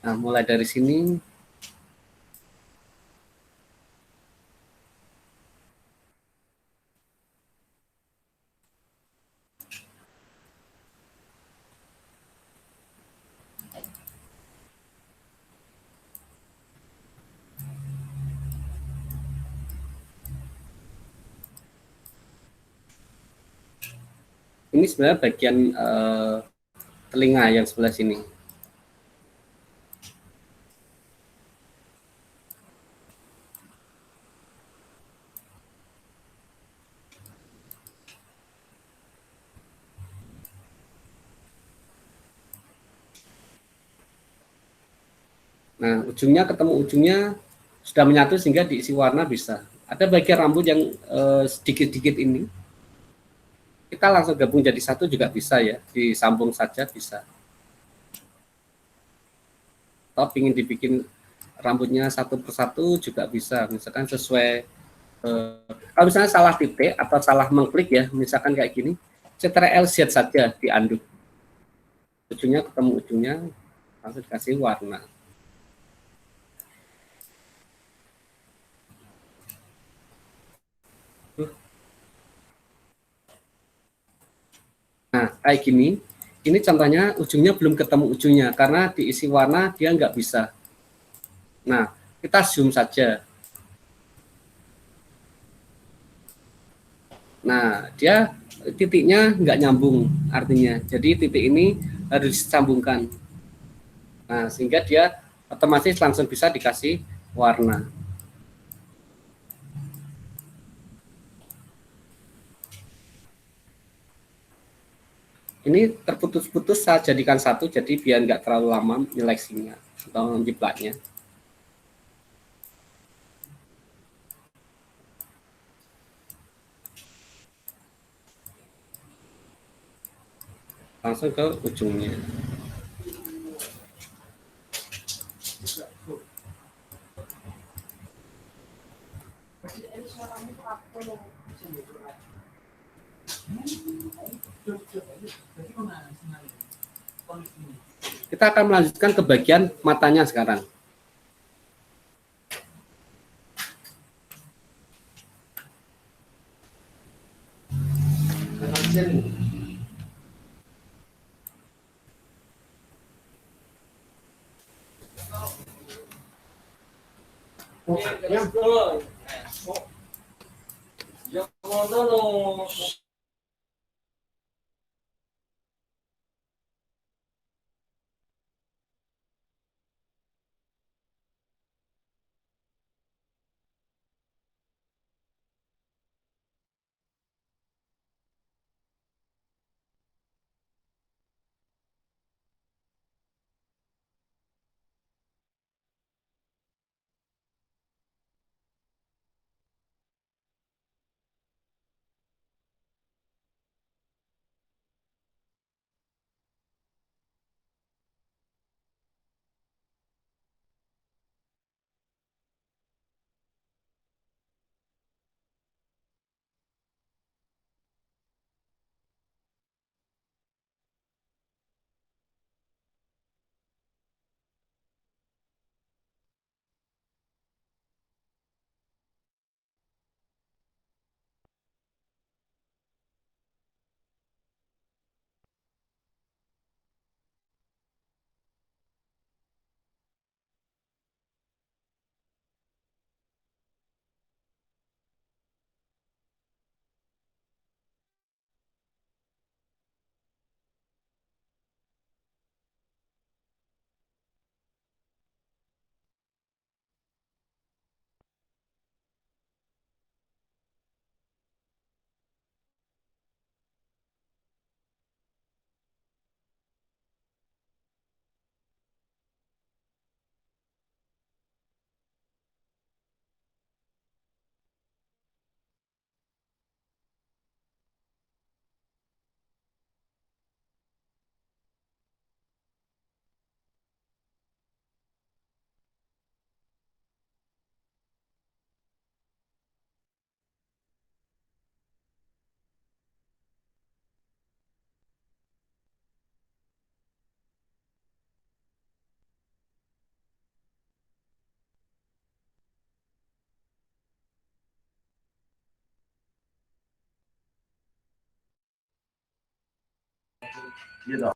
Nah, mulai dari sini. Ini sebenarnya bagian telinga yang sebelah sini. Nah, ujungnya ketemu ujungnya sudah menyatu sehingga diisi warna bisa. Ada bagian rambut yang sedikit-sedikit ini, kita langsung gabung jadi satu juga bisa ya, disambung saja bisa. Atau ingin dibikin rambutnya satu persatu juga bisa, misalkan sesuai kalau misalnya salah titik atau salah mengklik ya, misalkan kayak gini, Ctrl Z saja di undo. Ujungnya ketemu ujungnya, langsung dikasih warna. Nah, kayak gini, ini contohnya ujungnya belum ketemu ujungnya, karena diisi warna dia nggak bisa. Nah, kita zoom saja. Nah, dia titiknya nggak nyambung artinya. Jadi titik ini harus disambungkan. Nah, sehingga dia otomatis langsung bisa dikasih warna. Ini terputus-putus saya jadikan satu, jadi biar nggak terlalu lama nyeleksinya atau menjiplaknya. Langsung ke ujungnya. Kita akan melanjutkan ke bagian matanya sekarang. Gitu.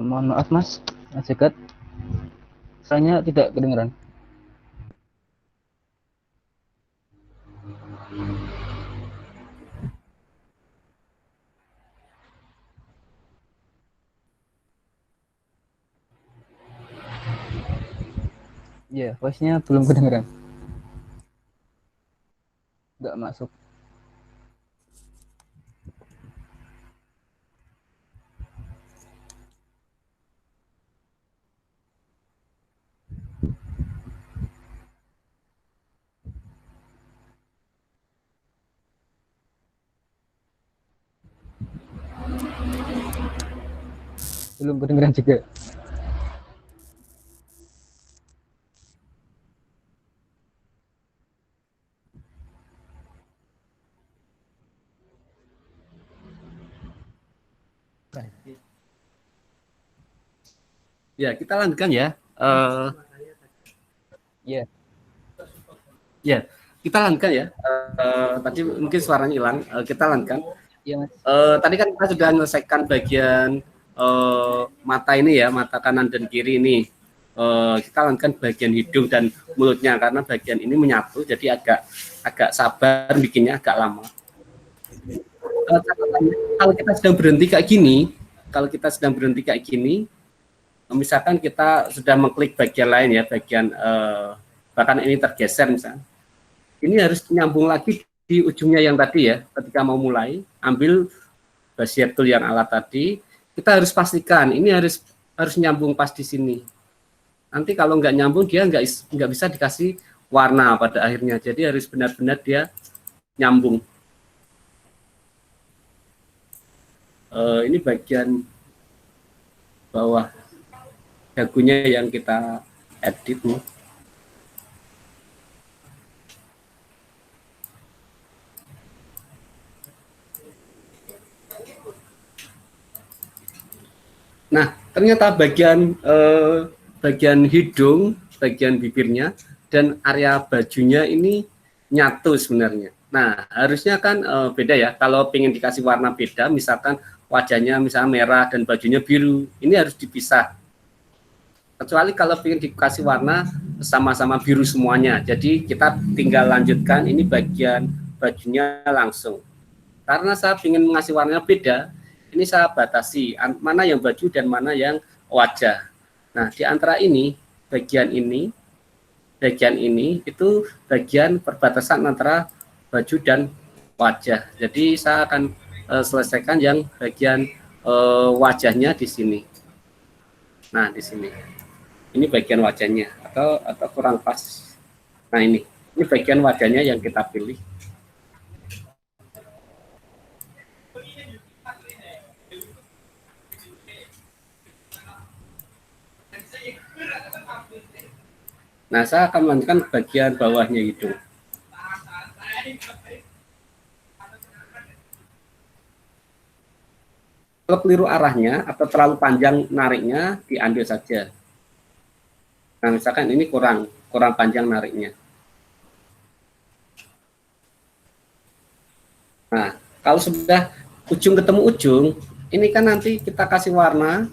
Mohon maaf Mas, Mas Jagat, saya tidak kedengeran. Ya, voice-nya belum kedengeran. Nggak masuk. Belum kedengeran juga. Ya, kita lanjutkan ya. Ya, Ya, kita lanjutkan ya. Tadi mungkin suaranya hilang. Kita lanjutkan. iya Mas. Tadi kan kita sudah menyelesaikan bagian mata ini ya, mata kanan dan kiri ini. Kita lanjutkan bagian hidung dan mulutnya karena bagian ini menyatu, jadi agak sabar bikinnya agak lama. Kalau kita sedang berhenti kayak gini, misalkan kita sudah mengklik bagian lain ya, bagian bahkan ini tergeser misalnya, ini harus nyambung lagi di ujungnya yang tadi ya. Ketika mau mulai, ambil basier tool yang alat tadi, kita harus pastikan ini harus nyambung pas di sini. Nanti kalau nggak nyambung dia nggak bisa dikasih warna pada akhirnya. Jadi harus benar-benar dia nyambung. Ini bagian bawah dagunya yang kita edit nih. Nah, ternyata bagian hidung, bagian bibirnya, dan area bajunya ini nyatu sebenarnya. Nah, harusnya kan beda ya. Kalau pengen dikasih warna beda, misalkan wajahnya misalnya merah dan bajunya biru, ini harus dipisah. Kecuali kalau pengen dikasih warna sama-sama biru semuanya. Jadi kita tinggal lanjutkan ini bagian bajunya langsung. Karena saya ingin mengasih warnanya beda, ini saya batasi mana yang baju dan mana yang wajah. Nah, di antara ini, bagian ini itu bagian perbatasan antara baju dan wajah. Jadi saya akan selesaikan yang bagian wajahnya di sini. Nah, di sini. Ini bagian wajahnya atau kurang pas. Nah, ini bagian wajahnya yang kita pilih. Nah, saya akan melanjutkan bagian bawahnya hidung. Kalau keliru arahnya atau terlalu panjang nariknya, diambil saja. Nah, misalkan ini kurang panjang nariknya. Nah, kalau sudah ujung ketemu ujung, ini kan nanti kita kasih warna,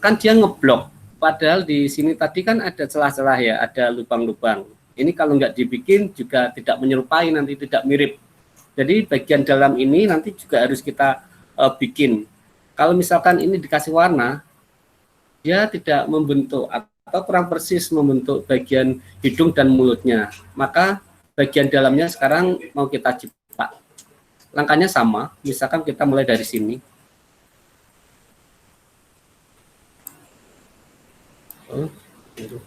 kan dia ngeblok. Padahal di sini tadi kan ada celah-celah ya, ada lubang-lubang. Ini kalau nggak dibikin juga tidak menyerupai, nanti tidak mirip. Jadi bagian dalam ini nanti juga harus kita bikin. Kalau misalkan ini dikasih warna, dia tidak membentuk atau kurang persis membentuk bagian hidung dan mulutnya. Maka bagian dalamnya sekarang mau kita jiplak. Langkahnya sama, misalkan kita mulai dari sini. Oh, gitu.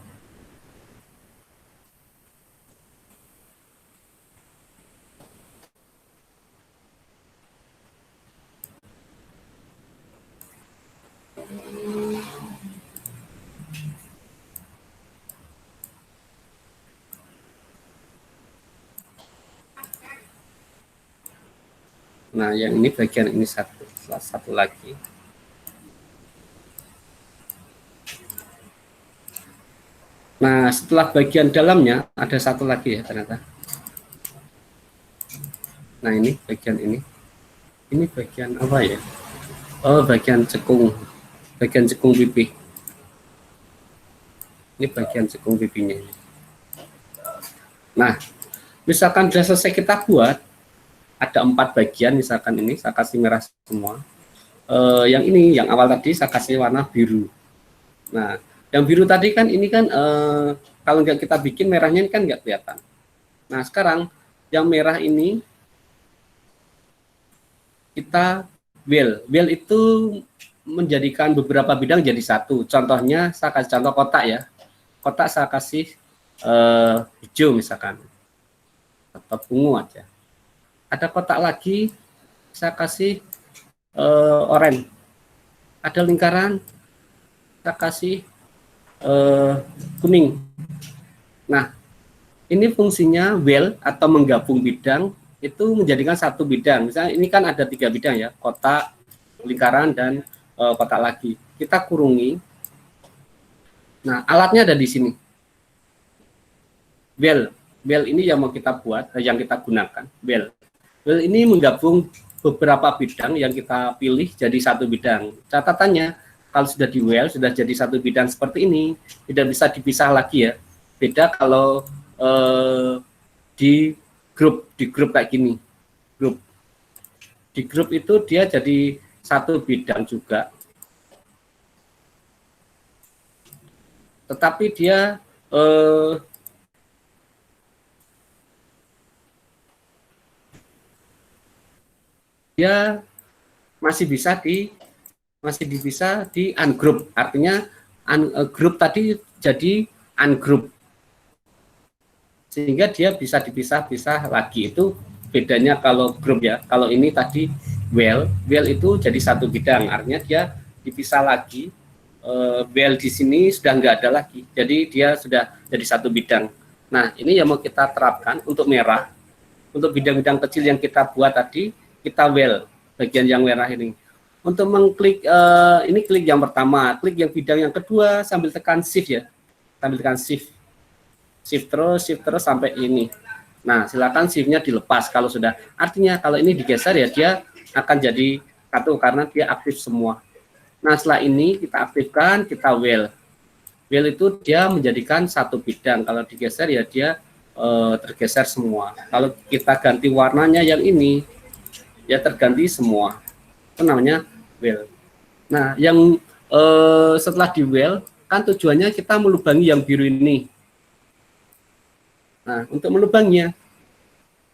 Nah, yang ini bagian ini satu lagi. Nah, setelah bagian dalamnya ada satu lagi ya ternyata. Nah, ini bagian ini. Ini bagian apa ya? Oh, bagian cekung pipi. Ini bagian cekung pipinya. Nah, misalkan sudah selesai kita buat, ada 4 bagian, misalkan ini saya kasih merah semua. Yang ini, yang awal tadi saya kasih warna biru. Nah, yang biru tadi kan ini kan kalau nggak kita bikin merahnya ini kan nggak kelihatan. Nah, sekarang yang merah ini kita well itu menjadikan beberapa bidang jadi satu. Contohnya saya kasih contoh kotak ya. Kotak saya kasih hijau misalkan atau ungu aja. Ada kotak lagi saya kasih oranye. Ada lingkaran saya kasih kuning. Nah, ini fungsinya well atau menggabung bidang itu menjadikan satu bidang. Misalnya ini kan ada 3 bidang ya, kotak, lingkaran, dan kotak lagi. Kita kurungi. Nah, alatnya ada di sini. Well ini yang mau kita buat, yang kita gunakan. Well ini menggabung beberapa bidang yang kita pilih jadi satu bidang. Catatannya, kalau sudah di well, sudah jadi satu bidang seperti ini, tidak bisa dipisah lagi ya. Beda kalau di grup kayak gini. Di grup itu dia jadi satu bidang juga. Tetapi dia masih bisa di ungroup. Artinya grup tadi jadi ungroup. Sehingga dia bisa dipisah-pisah lagi. Itu bedanya kalau grup ya. Kalau ini tadi well itu jadi satu bidang, artinya dia dipisah lagi. Well di sini sudah nggak ada lagi, jadi dia sudah jadi satu bidang. Nah, ini yang mau kita terapkan untuk merah. Untuk bidang-bidang kecil yang kita buat tadi, kita well bagian yang merah ini. Untuk mengklik ini klik yang pertama, klik yang bidang yang kedua sambil tekan shift ya, sambil tekan shift terus sampai ini. Nah, silakan shift-nya dilepas kalau sudah. Artinya kalau ini digeser ya dia akan jadi satu karena dia aktif semua. Nah, setelah ini kita aktifkan, kita well itu dia menjadikan satu bidang. Kalau digeser ya dia tergeser semua. Kalau kita ganti warnanya yang ini ya terganti semua. Itu namanya well. Nah, yang setelah di well kan tujuannya kita melubangi yang biru ini. Nah, untuk melubanginya,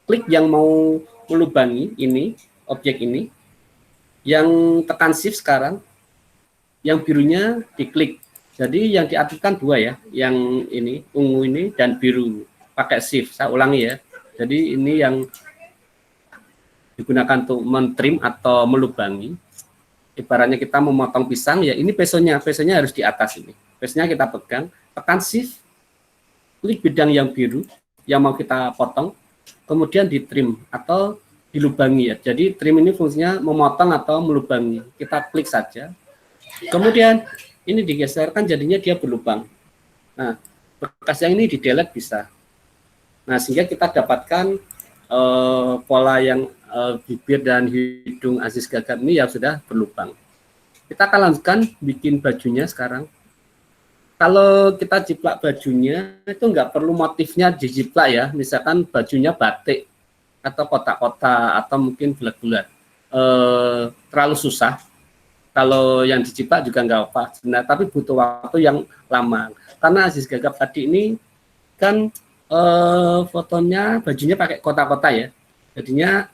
klik yang mau melubangi ini, objek ini, yang tekan shift sekarang, yang birunya diklik. Jadi yang diaktifkan 2 ya, yang ini, ungu ini, dan biru, pakai shift. Saya ulangi ya, jadi ini yang digunakan untuk mentrim atau melubangi. Ibaratnya kita memotong pisang, ya ini pesonya harus di atas ini. Pesonya kita pegang, tekan shift, klik bidang yang biru, yang mau kita potong, kemudian di trim atau dilubangi ya. Jadi trim ini fungsinya memotong atau melubangi. Kita klik saja. Kemudian ini digeserkan jadinya dia berlubang. Nah, bekas yang ini di delete bisa. Nah, sehingga kita dapatkan pola yang bibir dan hidung Aziz Gagap ini ya sudah berlubang. Kita akan lanjutkan bikin bajunya sekarang. Kalau kita jiplak bajunya itu nggak perlu motifnya dijiplak ya. Misalkan bajunya batik atau kotak-kotak atau mungkin bulat-bulat. Terlalu susah. Kalau yang dijiplak juga nggak apa. Sebenarnya, tapi butuh waktu yang lama. Karena Aziz Gagap tadi ini kan fotonya bajunya pakai kotak-kotak ya. Jadinya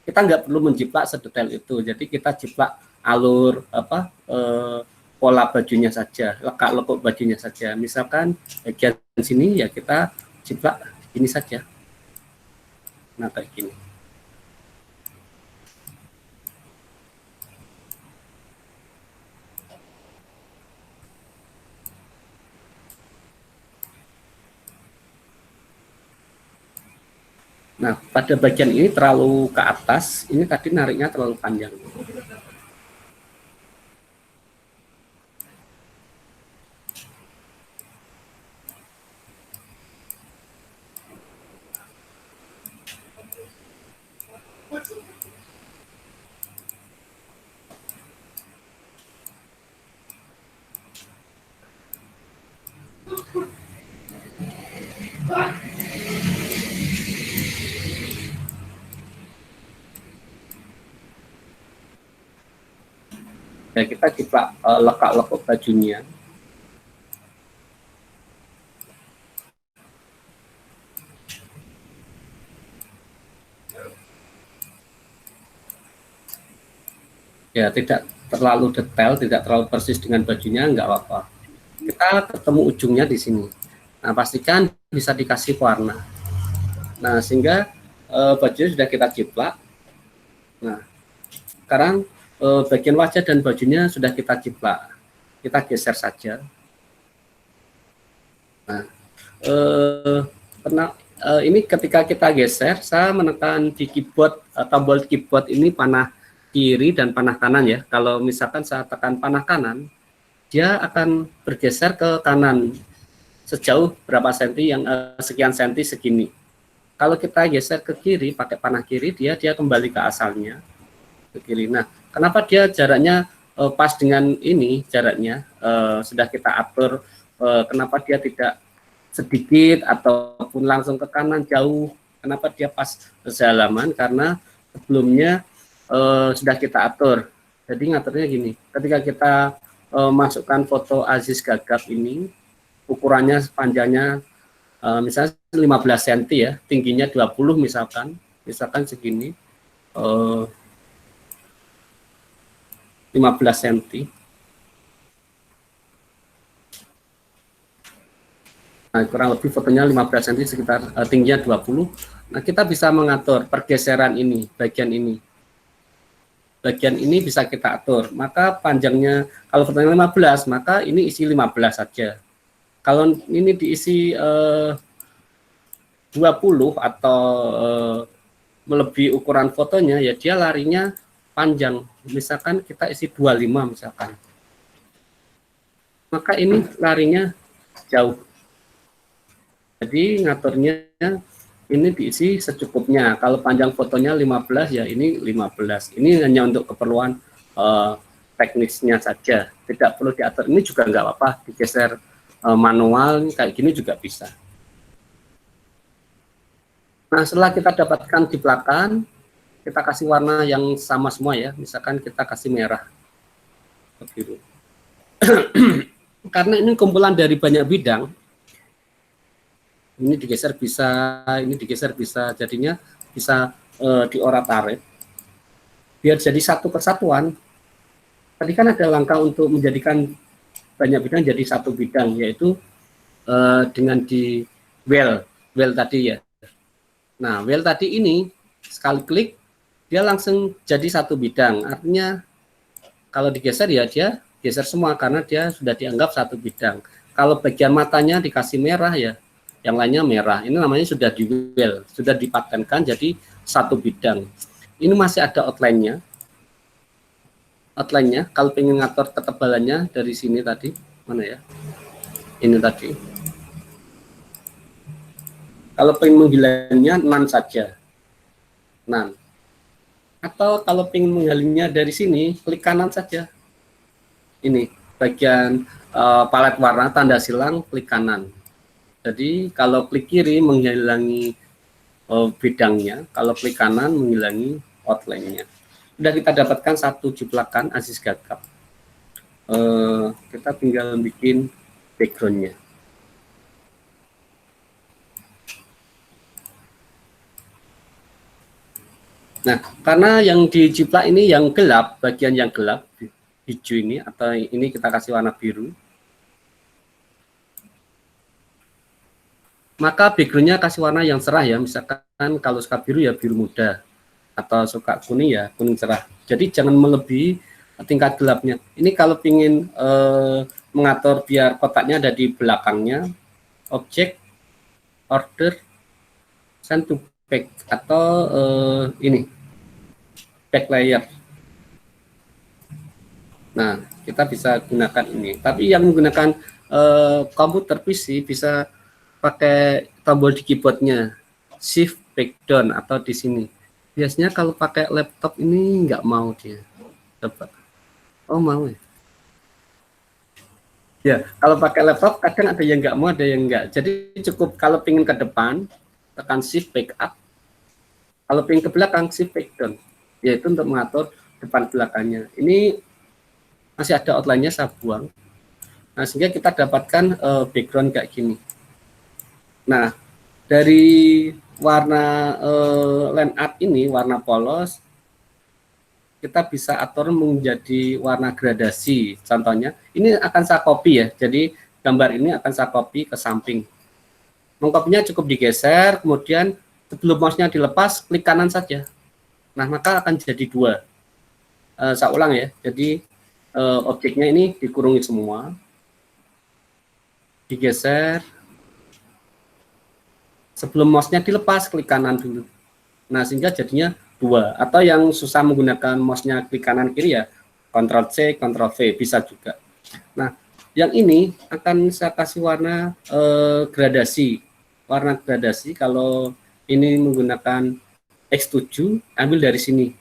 kita nggak perlu menjiplak sedetail itu. Jadi kita jiplak alur pola bajunya saja, lekuk bajunya saja. Misalkan bagian sini ya kita jiplak ini saja. Nah, kayak gini. Nah, pada bagian ini terlalu ke atas, ini tadi nariknya terlalu panjang. Ya, kita jiplak lekuk bajunya. Ya, tidak terlalu detail, tidak terlalu persis dengan bajunya, nggak apa-apa. Kita ketemu ujungnya di sini. Nah, pastikan bisa dikasih warna. Nah, sehingga baju sudah kita jiplak. Nah, sekarang bagian wajah dan bajunya sudah kita jiplak. Kita geser saja. Nah, ini ketika kita geser, saya menekan di keyboard, tombol keyboard ini panah kiri dan panah kanan ya. Kalau misalkan saya tekan panah kanan, dia akan bergeser ke kanan sejauh berapa senti, yang sekian senti segini. Kalau kita geser ke kiri pakai panah kiri, dia kembali ke asalnya ke kiri. Nah, kenapa dia jaraknya pas dengan ini jaraknya sudah kita atur, kenapa dia tidak sedikit ataupun langsung ke kanan jauh, kenapa dia pas sehalaman, karena sebelumnya sudah kita atur. Jadi ngaturnya gini, ketika kita masukkan foto Aziz Gagap ini, ukurannya panjangnya misalnya 15 cm ya, tingginya 20 misalkan segini, 15 cm. Nah, kurang lebih fotonya 15 cm, sekitar tingginya 20. Nah, kita bisa mengatur pergeseran ini, bagian ini bisa kita atur. Maka panjangnya, kalau fotonya 15, maka ini isi 15 saja. Kalau ini diisi 20 atau melebihi ukuran fotonya, ya dia larinya panjang. Misalkan kita isi 25 misalkan. Maka ini larinya jauh. Jadi ngaturnya ini diisi secukupnya. Kalau panjang fotonya 15, ya ini 15. Ini hanya untuk keperluan teknisnya saja. Tidak perlu diatur. Ini juga nggak apa-apa, digeser manual kayak gini juga bisa. Nah, setelah kita dapatkan di belakang, kita kasih warna yang sama semua ya. Misalkan kita kasih merah atau biru. Karena ini kumpulan dari banyak bidang, ini digeser bisa, ini digeser bisa, jadinya bisa diorat-arit biar jadi satu kesatuan. Tadi kan ada langkah untuk menjadikan banyak bidang jadi satu bidang, yaitu dengan di well tadi ya. Nah, well tadi ini sekali klik dia langsung jadi satu bidang. Artinya kalau digeser ya dia geser semua karena dia sudah dianggap satu bidang. Kalau bagian matanya dikasih merah ya, yang lainnya merah. Ini namanya sudah di well, sudah dipatenkan jadi satu bidang. Ini masih ada outline-nya. Outline-nya kalau pengen ngatur ketebalannya dari sini tadi, mana ya? Ini tadi. Kalau pengen menghilangnya none saja. None. Atau kalau pengen menghilangnya dari sini, klik kanan saja. Ini bagian palet warna tanda silang, klik kanan. Jadi kalau klik kiri menghilangi bidangnya, kalau klik kanan menghilangi outline-nya. Sudah kita dapatkan satu juplakan Aziz Gagap. Kita tinggal bikin background-nya. Nah, karena yang dijiplak ini yang gelap, bagian yang gelap, hijau ini, atau ini kita kasih warna biru, maka background-nya kasih warna yang cerah ya, misalkan kalau suka biru ya biru muda, atau suka kuning ya kuning cerah. Jadi jangan melebihi tingkat gelapnya. Ini kalau ingin mengatur biar kotaknya ada di belakangnya, objek, order, send to back, atau ini, back layer. Nah, kita bisa gunakan ini. Tapi yang menggunakan komputer PC bisa pakai tombol di keyboardnya, shift back down, atau di sini. Biasanya kalau pakai laptop ini nggak mau dia. Coba. Oh mau ya. Ya, kalau pakai laptop kadang ada yang nggak mau, ada yang nggak. Jadi cukup kalau pingin ke depan, tekan shift back up. Kalau pingin ke belakang, shift back down. Yaitu untuk mengatur depan belakangnya. Ini masih ada outline-nya, saya buang. Nah, sehingga kita dapatkan background kayak gini. Nah, dari warna land art ini, warna polos, kita bisa atur menjadi warna gradasi. Contohnya, ini akan saya copy ya. Jadi gambar ini akan saya copy ke samping. Mengkopinya cukup digeser, kemudian sebelum mouse-nya dilepas, klik kanan saja. Nah, maka akan jadi dua. Saya ulang ya. Jadi objeknya ini dikurungi semua, digeser. Sebelum mouse-nya dilepas, klik kanan dulu. Nah, sehingga jadinya dua. Atau yang susah menggunakan mouse-nya klik kanan kiri ya, Ctrl C, Ctrl V, bisa juga. Nah, yang ini akan saya kasih warna gradasi. Warna gradasi, kalau ini menggunakan X7, ambil dari sini.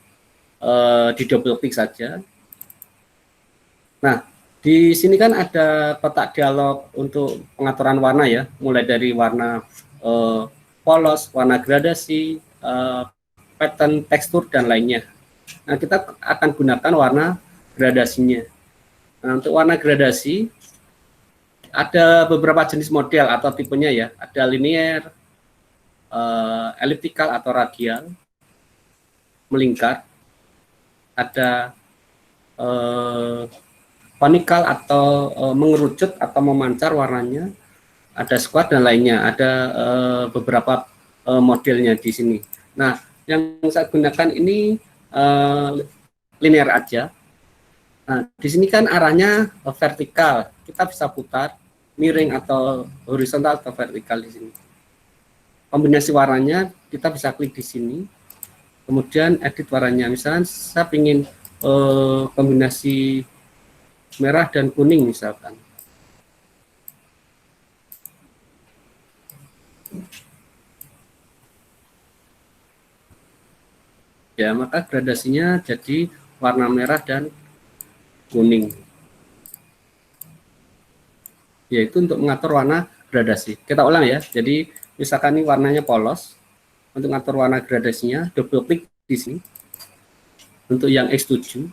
Di double klik saja. Nah, di sini kan ada kotak dialog untuk pengaturan warna ya, mulai dari warna polos, warna gradasi, pattern, tekstur, dan lainnya. Nah, kita akan gunakan warna gradasinya. Nah, untuk warna gradasi, ada beberapa jenis model atau tipenya ya. Ada linear, elliptical atau radial, melingkar, ada conical atau mengerucut atau memancar warnanya, ada square dan lainnya, ada beberapa modelnya di sini. Nah, yang saya gunakan ini linear aja. Nah, di sini kan arahnya vertikal, kita bisa putar, miring atau horizontal atau vertikal di sini. Kombinasi warnanya kita bisa klik di sini, kemudian edit warnanya. Misalnya saya ingin kombinasi merah dan kuning misalkan. Ya, maka gradasinya jadi warna merah dan kuning. Yaitu untuk mengatur warna gradasi. Kita ulang ya. Jadi misalkan ini warnanya polos. Untuk mengatur warna gradasinya, double klik di sini. Untuk yang X7.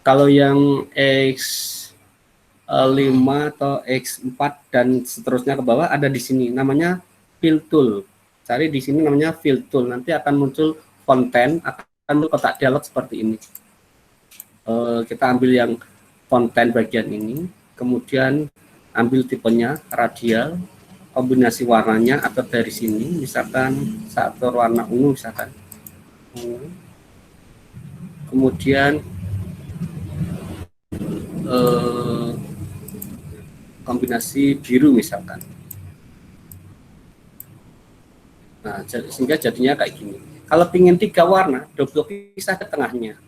Kalau yang X5 atau X4 dan seterusnya ke bawah ada di sini. Namanya fill tool. Cari di sini namanya fill tool. Nanti akan muncul fonten, akan muncul kotak dialog seperti ini. Kita ambil yang fonten bagian ini, kemudian ambil tipenya radial, kombinasi warnanya atau dari sini, misalkan satu warna ungu misalkan, kemudian kombinasi biru misalkan. Nah, sehingga jadinya kayak gini. Kalau pingin 3 warna, double klik saja tengahnya.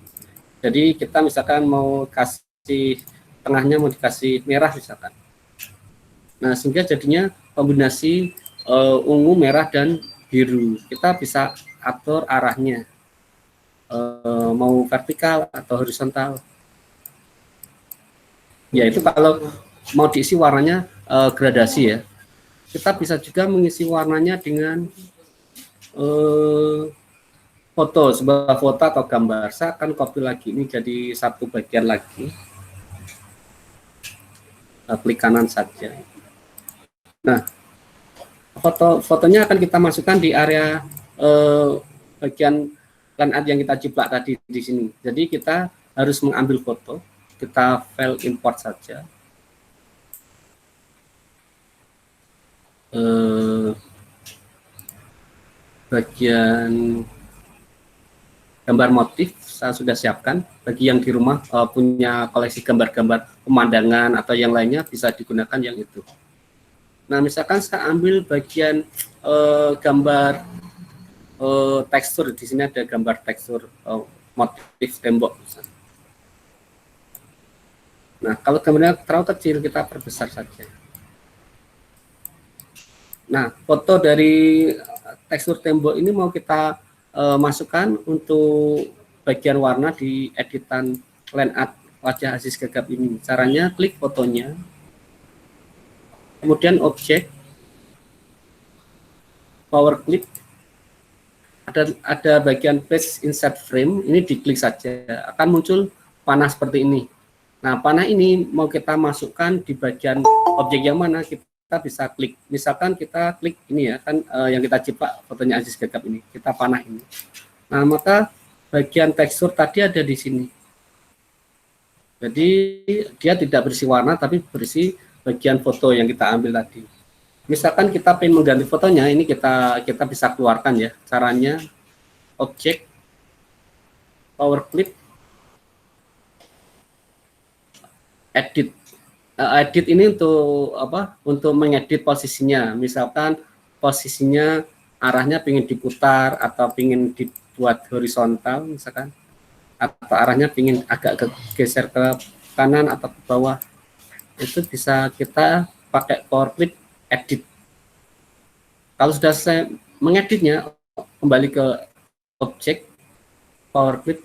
Jadi kita misalkan mau kasih tengahnya mau dikasih merah misalkan. Nah, sehingga jadinya kombinasi ungu, merah, dan biru. Kita bisa atur arahnya, mau vertikal atau horizontal. Ya, itu kalau mau diisi warnanya gradasi ya. Kita bisa juga mengisi warnanya dengan foto, sebuah foto atau gambar. Saya akan copy lagi, ini jadi satu bagian lagi. Klik kanan saja. Nah, fotonya akan kita masukkan di area bagian line art yang kita ciplak tadi di sini. Jadi kita harus mengambil foto, kita file import saja. Bagian gambar motif saya sudah siapkan. Bagi yang di rumah punya koleksi gambar-gambar pemandangan atau yang lainnya, bisa digunakan yang itu. Nah, misalkan saya ambil bagian gambar tekstur. Di sini ada gambar tekstur motif tembok misalnya. Nah, kalau gambarnya terlalu kecil, kita perbesar saja. Nah, foto dari tekstur tembok ini mau kita masukkan untuk bagian warna di editan line art wajah Aziz Gagap ini. Caranya klik fotonya, kemudian objek, power clip, ada bagian page insert frame, ini diklik saja, akan muncul panah seperti ini. Nah, panah ini mau kita masukkan di bagian objek yang mana, kita bisa klik. Misalkan kita klik ini ya, kan yang kita ciplak fotonya Aziz Gagap ini, kita panah ini. Nah, maka bagian tekstur tadi ada di sini. Jadi dia tidak berisi warna, tapi berisi bagian foto yang kita ambil tadi. Misalkan kita ingin mengganti fotonya, ini kita bisa keluarkan ya. Caranya objek, power clip, edit. Edit ini untuk apa? Untuk mengedit posisinya. Misalkan posisinya arahnya ingin diputar atau ingin dibuat horizontal misalkan, atau arahnya ingin agak geser ke kanan atau ke bawah. Itu bisa kita pakai power clip edit. Kalau sudah saya mengeditnya, kembali ke objek, power clip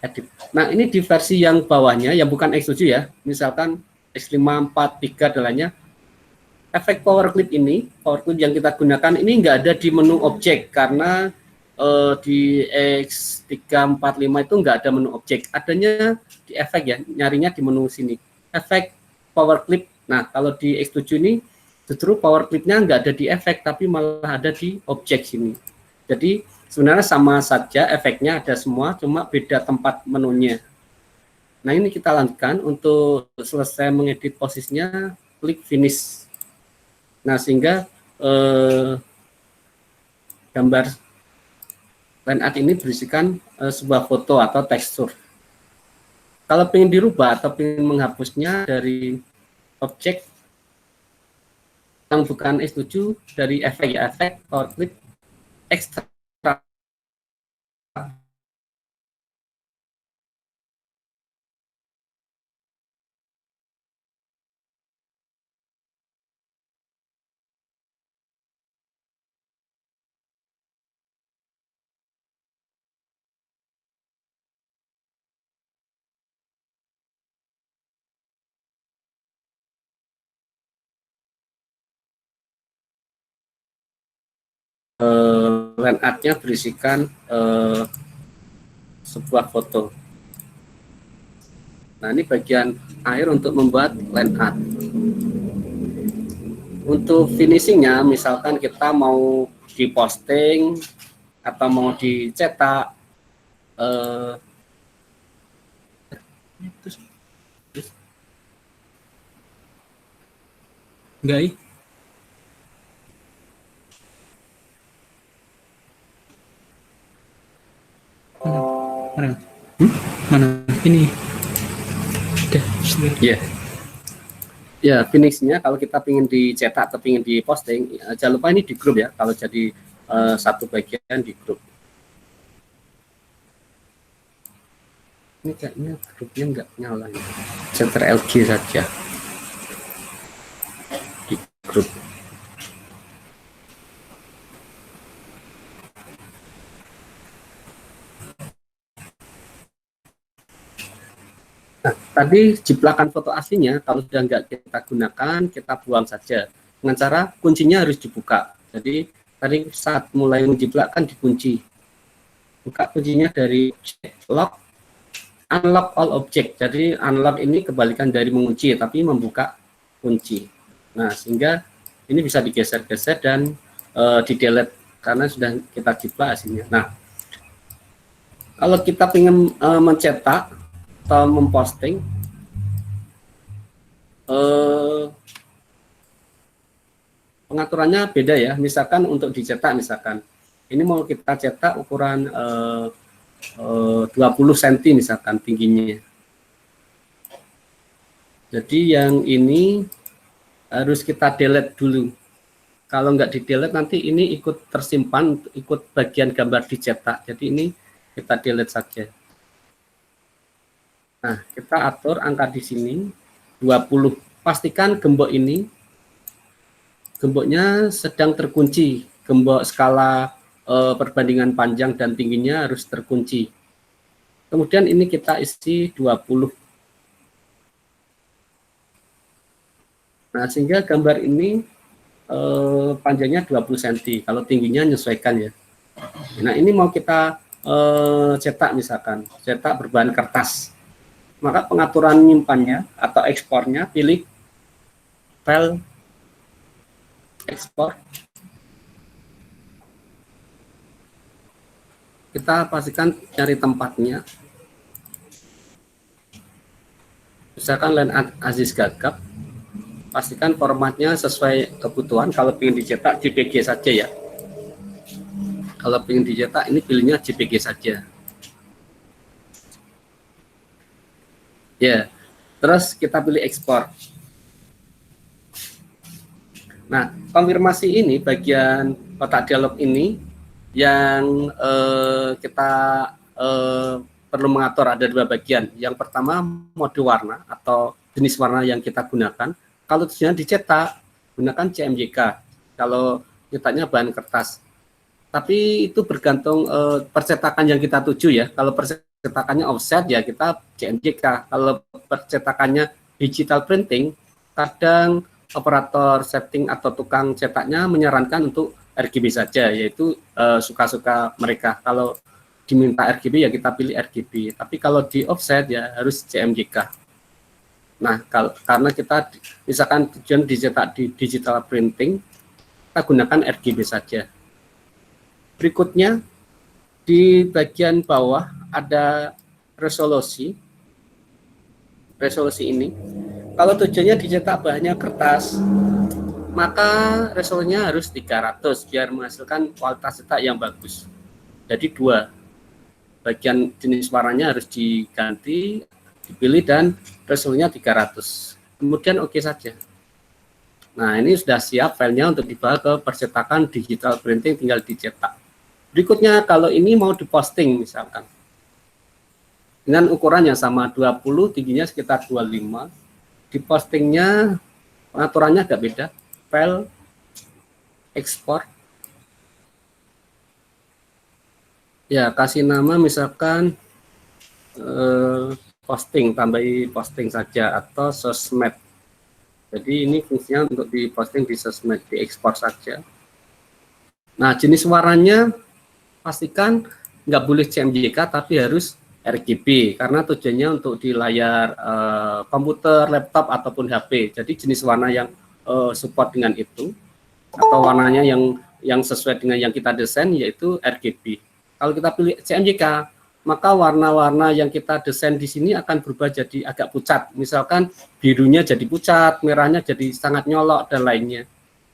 edit. Nah, ini di versi yang bawahnya, yang bukan X7 ya, misalkan X5, 4, 3 adalah efek power clip ini, power clip yang kita gunakan ini nggak ada di menu objek, karena di X3, 4, 5 itu nggak ada menu objek, adanya di efek ya, nyarinya di menu sini, efek power clip. Nah, kalau di X7 ini justru power clipnya nggak ada di efek, tapi malah ada di objek sini. Jadi sebenarnya sama saja, efeknya ada semua, cuma beda tempat menunya. Nah, ini kita lanjutkan. Untuk selesai mengedit posisinya, klik finish. Nah, sehingga gambar line art ini berisikan sebuah foto atau tekstur. Kalau ingin dirubah atau ingin menghapusnya dari objek yang bukan X7, dari efek ya, efek power clip extract. Line art-nya berisikan sebuah foto. Nah, ini bagian akhir untuk membuat line art. Untuk finishingnya, misalkan kita mau diposting atau mau dicetak, enggak. Mana? Mana? Ini. Ya. Ya, finishnya kalau kita ingin dicetak atau ingin diposting, jangan lupa ini di grup ya. Kalau jadi satu bagian di grup. Ini kayaknya grupnya nggak nyala ya. Center LG saja di grup. Nah, tadi jiplakan foto aslinya kalau sudah nggak kita gunakan, kita buang saja. Dengan cara kuncinya harus dibuka. Jadi tadi saat mulai menjiplak kan dikunci. Buka kuncinya dari lock, unlock all object. Jadi unlock ini kebalikan dari mengunci, tapi membuka kunci. Nah, sehingga ini bisa digeser-geser dan di-delete karena sudah kita jiplak aslinya. Nah, kalau kita ingin mencetak atau memposting, pengaturannya beda ya. Misalkan untuk dicetak, misalkan ini mau kita cetak ukuran 20 cm misalkan tingginya. Jadi yang ini harus kita delete dulu. Kalau nggak di delete nanti ini ikut tersimpan, ikut bagian gambar dicetak. Jadi ini kita delete saja. Nah, kita atur angka di sini 20. Pastikan gembok ini, gemboknya sedang terkunci. Gembok skala perbandingan panjang dan tingginya harus terkunci. Kemudian ini kita isi 20. Nah, sehingga gambar ini panjangnya 20 cm. Kalau tingginya menyesuaikan ya. Nah, ini mau kita cetak misalkan, cetak berbahan kertas. Maka pengaturan nyimpannya atau ekspornya, pilih file ekspor. Kita pastikan cari tempatnya. Misalkan Len Aziz Gagap. Pastikan formatnya sesuai kebutuhan. Kalau ingin dicetak JPG saja ya. Kalau ingin dicetak ini pilihnya JPG saja. Ya, terus kita pilih ekspor. Nah, konfirmasi ini bagian kotak dialog ini yang kita perlu mengatur ada dua bagian. Yang pertama mode warna atau jenis warna yang kita gunakan. Kalau tujuannya dicetak, gunakan CMYK. Kalau cetaknya bahan kertas. Tapi itu bergantung percetakan yang kita tuju ya. Kalau percetakannya offset ya kita CMYK. Kalau percetakannya digital printing, kadang operator setting atau tukang cetaknya menyarankan untuk RGB saja, yaitu suka-suka mereka. Kalau diminta RGB ya kita pilih RGB. Tapi kalau di offset ya harus CMYK. Nah, karena kita misalkan tujuan dicetak di digital printing, kita gunakan RGB saja. Berikutnya di bagian bawah ada resolusi. Resolusi ini, kalau tujuannya dicetak bahannya kertas, maka resolusinya harus 300 biar menghasilkan kualitas cetak yang bagus. Jadi dua, bagian jenis warnanya harus diganti, dipilih dan resolusinya 300. Kemudian oke saja. Nah, ini sudah siap filenya untuk dibawa ke percetakan digital printing, tinggal dicetak. Berikutnya kalau ini mau diposting misalkan. Dengan ukuran yang sama 20, tingginya sekitar 25. Dipostingnya pengaturannya agak beda. File ekspor. Ya, kasih nama misalkan posting, tambahi posting saja atau sosmed. Jadi ini fungsinya untuk diposting di sosmed, diekspor saja. Nah, jenis warnanya pastikan nggak boleh CMYK tapi harus RGB karena tujuannya untuk di layar komputer, laptop ataupun HP. Jadi jenis warna yang support dengan itu atau warnanya yang sesuai dengan yang kita desain yaitu RGB. Kalau kita pilih CMYK, maka warna-warna yang kita desain di sini akan berubah jadi agak pucat. Misalkan birunya jadi pucat, merahnya jadi sangat nyolok dan lainnya.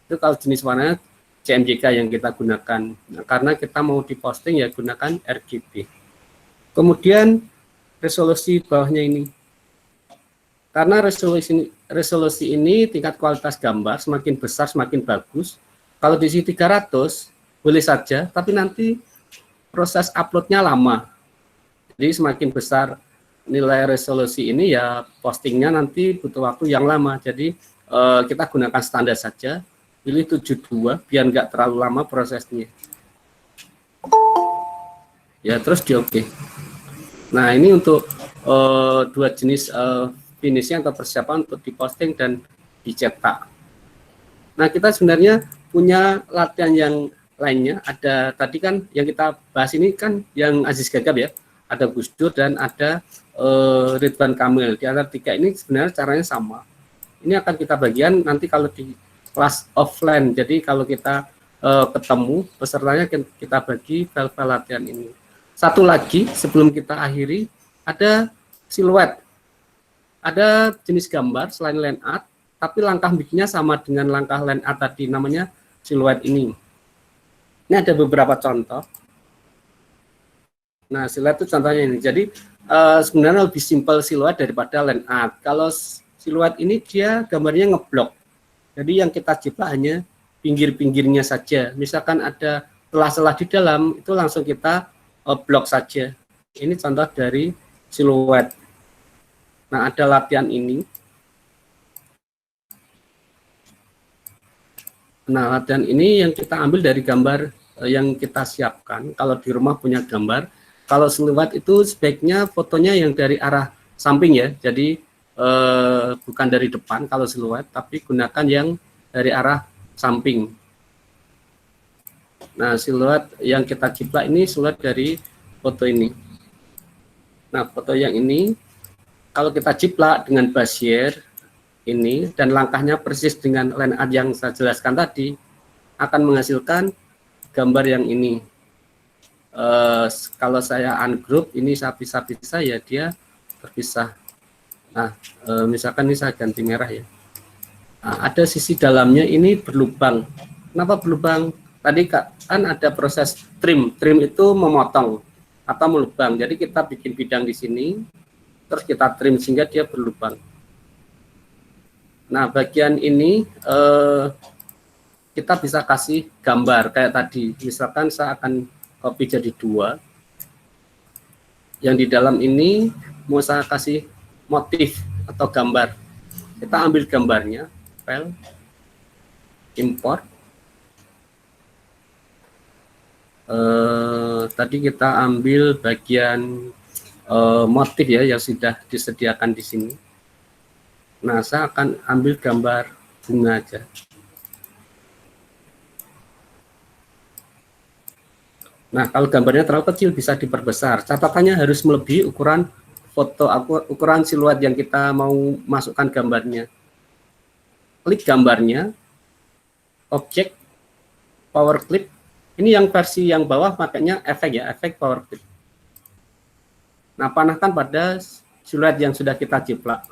Itu kalau jenis warnanya CMYK yang kita gunakan. Nah, karena kita mau diposting ya gunakan RGB. Kemudian resolusi bawahnya ini. Karena resolusi ini tingkat kualitas gambar semakin besar semakin bagus. Kalau di sini 300 boleh saja, tapi nanti proses uploadnya lama. Jadi semakin besar nilai resolusi ini ya postingnya nanti butuh waktu yang lama. Jadi kita gunakan standar saja, pilih 72 biar nggak terlalu lama prosesnya. Ya, terus di oke. Nah, ini untuk dua jenis finishing atau persiapan untuk diposting dan dicetak. Nah, kita sebenarnya punya latihan yang lainnya. Ada tadi kan yang kita bahas ini kan yang Aziz Gagap ya, ada Gus Dur dan ada Ridwan Kamil. Di antara tiga ini sebenarnya caranya sama. Ini akan kita bagian nanti kalau di kelas offline. Jadi kalau kita ketemu pesertanya kita bagi file-file latihan ini. Satu lagi sebelum kita akhiri, ada siluet. Ada jenis gambar selain line art, tapi langkah bikinnya sama dengan langkah line art tadi, namanya siluet ini. Ini ada beberapa contoh. Nah, siluet itu contohnya ini. Jadi sebenarnya lebih simpel siluet daripada line art. Kalau siluet ini dia gambarnya ngeblok. Jadi yang kita jiplak hanya pinggir-pinggirnya saja. Misalkan ada celah-celah di dalam, itu langsung kita blok saja. Ini contoh dari siluet. Nah, ada latihan ini. Nah, latihan ini yang kita ambil dari gambar yang kita siapkan. Kalau di rumah punya gambar, kalau siluet itu sebaiknya fotonya yang dari arah samping ya. Jadi bukan dari depan kalau siluet, tapi gunakan yang dari arah samping. Nah, siluet yang kita jiplak ini siluet dari foto ini. Nah, foto yang ini kalau kita jiplak dengan Bezier ini dan langkahnya persis dengan line art yang saya jelaskan tadi, akan menghasilkan gambar yang ini. Kalau saya ungroup ini saya pisah-pisah ya dia terpisah. Nah, misalkan ini saya ganti merah ya. Nah, ada sisi dalamnya ini berlubang. Kenapa berlubang? Tadi kan ada proses trim. Trim itu memotong atau melubang. Jadi kita bikin bidang di sini, terus kita trim sehingga dia berlubang. Nah, bagian ini kita bisa kasih gambar kayak tadi. Misalkan saya akan copy jadi 2. Yang di dalam ini mau saya kasih motif atau gambar. Kita ambil gambarnya, file, import. Tadi kita ambil bagian motif ya yang sudah disediakan di sini. Nah, saya akan ambil gambar bunga aja. Nah, kalau gambarnya terlalu kecil bisa diperbesar. Catatannya harus melebihi ukuran foto, ukuran siluet yang kita mau masukkan gambarnya. Klik gambarnya, objek, power clip. Ini yang versi yang bawah makanya efek ya, efek power clip. Nah, panahkan pada siluet yang sudah kita jiplak.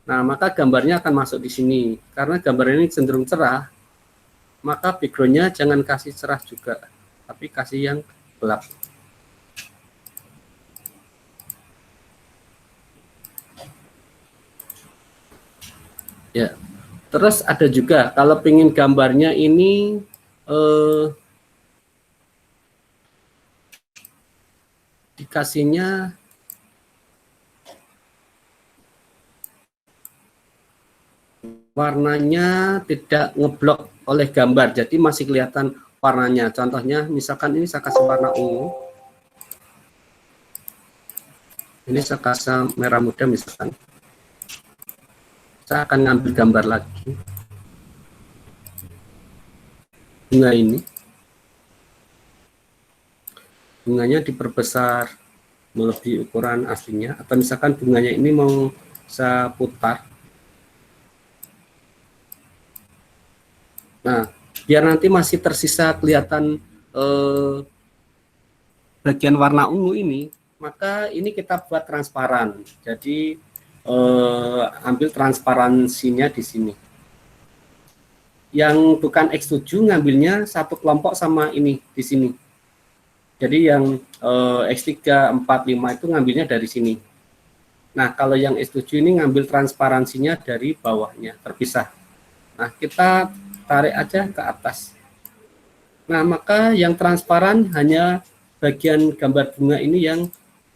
Nah, maka gambarnya akan masuk di sini. Karena gambar ini cenderung cerah, maka background-nya jangan kasih cerah juga, tapi kasih yang gelap. Ya, terus ada juga kalau pengen gambarnya ini dikasihnya warnanya tidak ngeblok oleh gambar, jadi masih kelihatan warnanya. Contohnya, misalkan ini saya kasih warna ungu, ini saya kasih merah muda misalkan. Saya akan ngambil gambar lagi. Bunga ini. Bunganya diperbesar melebihi ukuran aslinya. Atau misalkan bunganya ini mau saya putar. Nah, biar nanti masih tersisa kelihatan bagian warna ungu ini, maka ini kita buat transparan. Jadi ambil transparansinya di sini. Yang bukan X7 ngambilnya satu kelompok sama ini di sini. Jadi yang X3, 4, 5 itu ngambilnya dari sini. Nah, kalau yang X7 ini ngambil transparansinya dari bawahnya, terpisah. Nah, kita tarik aja ke atas. Nah, maka yang transparan hanya bagian gambar bunga ini yang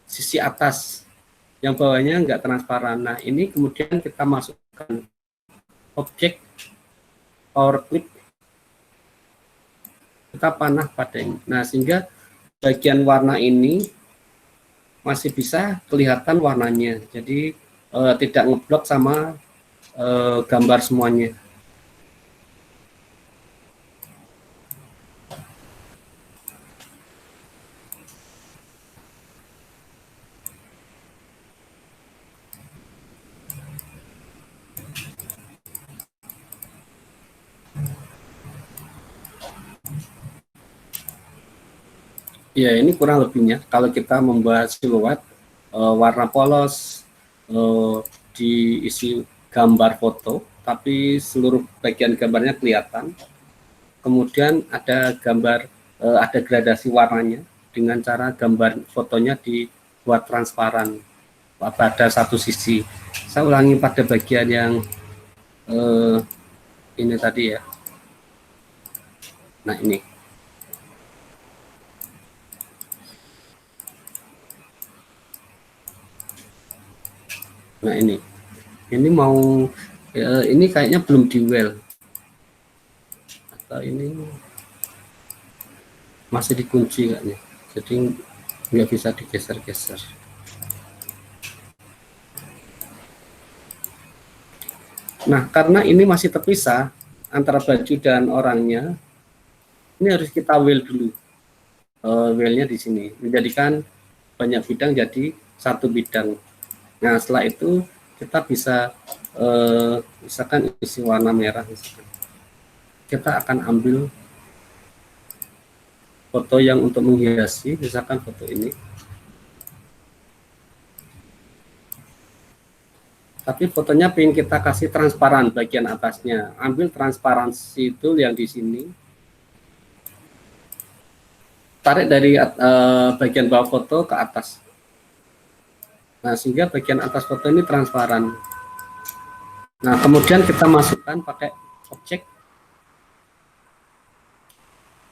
sisi atas. yang bawahnya nggak transparan. Nah, ini kemudian kita masukkan objek power clip, kita panah pada ini. Nah, sehingga bagian warna ini masih bisa kelihatan warnanya. Jadi tidak ngeblok sama gambar semuanya. Ya, ini kurang lebihnya. Kalau kita membuat siluet warna polos, diisi gambar foto, tapi seluruh bagian gambarnya kelihatan. Kemudian ada gambar, ada gradasi warnanya dengan cara gambar fotonya dibuat transparan pada satu sisi. Saya ulangi pada bagian yang ini tadi ya. Nah, ini. Nah, ini mau ini kayaknya belum di well, atau ini masih dikunci kayaknya, jadi nggak bisa digeser-geser. Nah, karena ini masih terpisah antara baju dan orangnya, ini harus kita well dulu. Wellnya di sini menjadikan banyak bidang jadi satu bidang. Nah, setelah itu kita bisa misalkan isi warna merah, misalkan. Kita akan ambil foto yang untuk menghiasi, misalkan foto ini. Tapi fotonya ingin kita kasih transparan bagian atasnya. Ambil transparansi tool yang di sini. Tarik dari bagian bawah foto ke atas. Nah, sehingga bagian atas foto ini transparan. Nah, kemudian kita masukkan pakai objek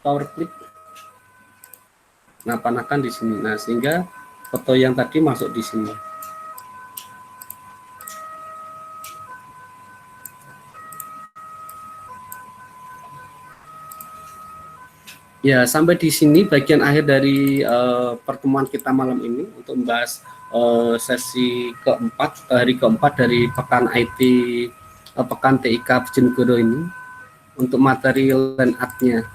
power clip. Nah, panahkan di sini. Nah, sehingga foto yang tadi masuk di sini. Ya, sampai di sini bagian akhir dari pertemuan kita malam ini untuk membahas sesi keempat, hari keempat dari pekan IT, pekan TIK Bojonegoro ini untuk materi land art-nya.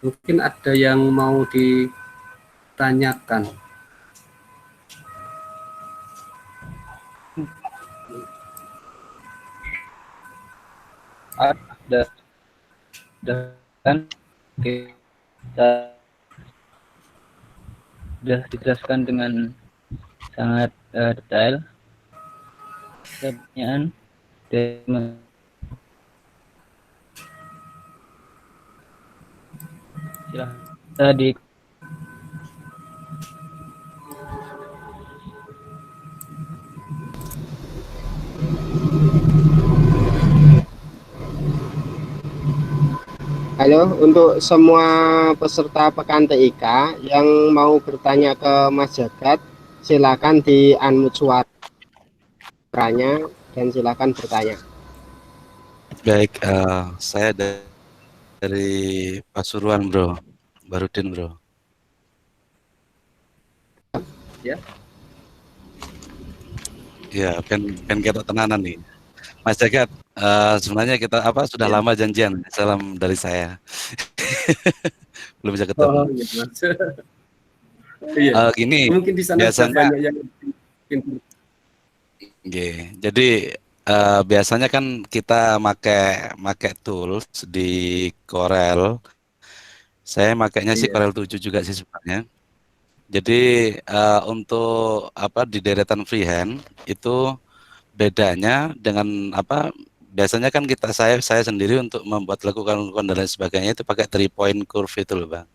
Mungkin ada yang mau ditanyakan. Ada kan kita sudah dijelaskan dengan sangat detail. Pertanyaan silahkan tadi. Halo, untuk semua peserta Pekan TIK yang mau bertanya ke Mas Jagat, silakan di-unmute suaranya dan silakan bertanya. Baik, saya dari Pasuruan, Bro. Barudin, Bro. Ya. Ya, pen ketok tenanan nih. Mas Jagat, sebenarnya kita sudah lama janjian. Salam dari saya. Belum bisa ketemu. Oh, iya, Mas. Iya. Gini, mungkin di sana biasanya banyak yang jadi biasanya kan kita make tools di Corel. Saya makainya sih Corel 7 juga sih sebenarnya. Jadi untuk di deretan freehand itu bedanya dengan biasanya kan saya sendiri untuk membuat lakukan dan lain sebagainya itu pakai 3-point curve itu loh, Bang.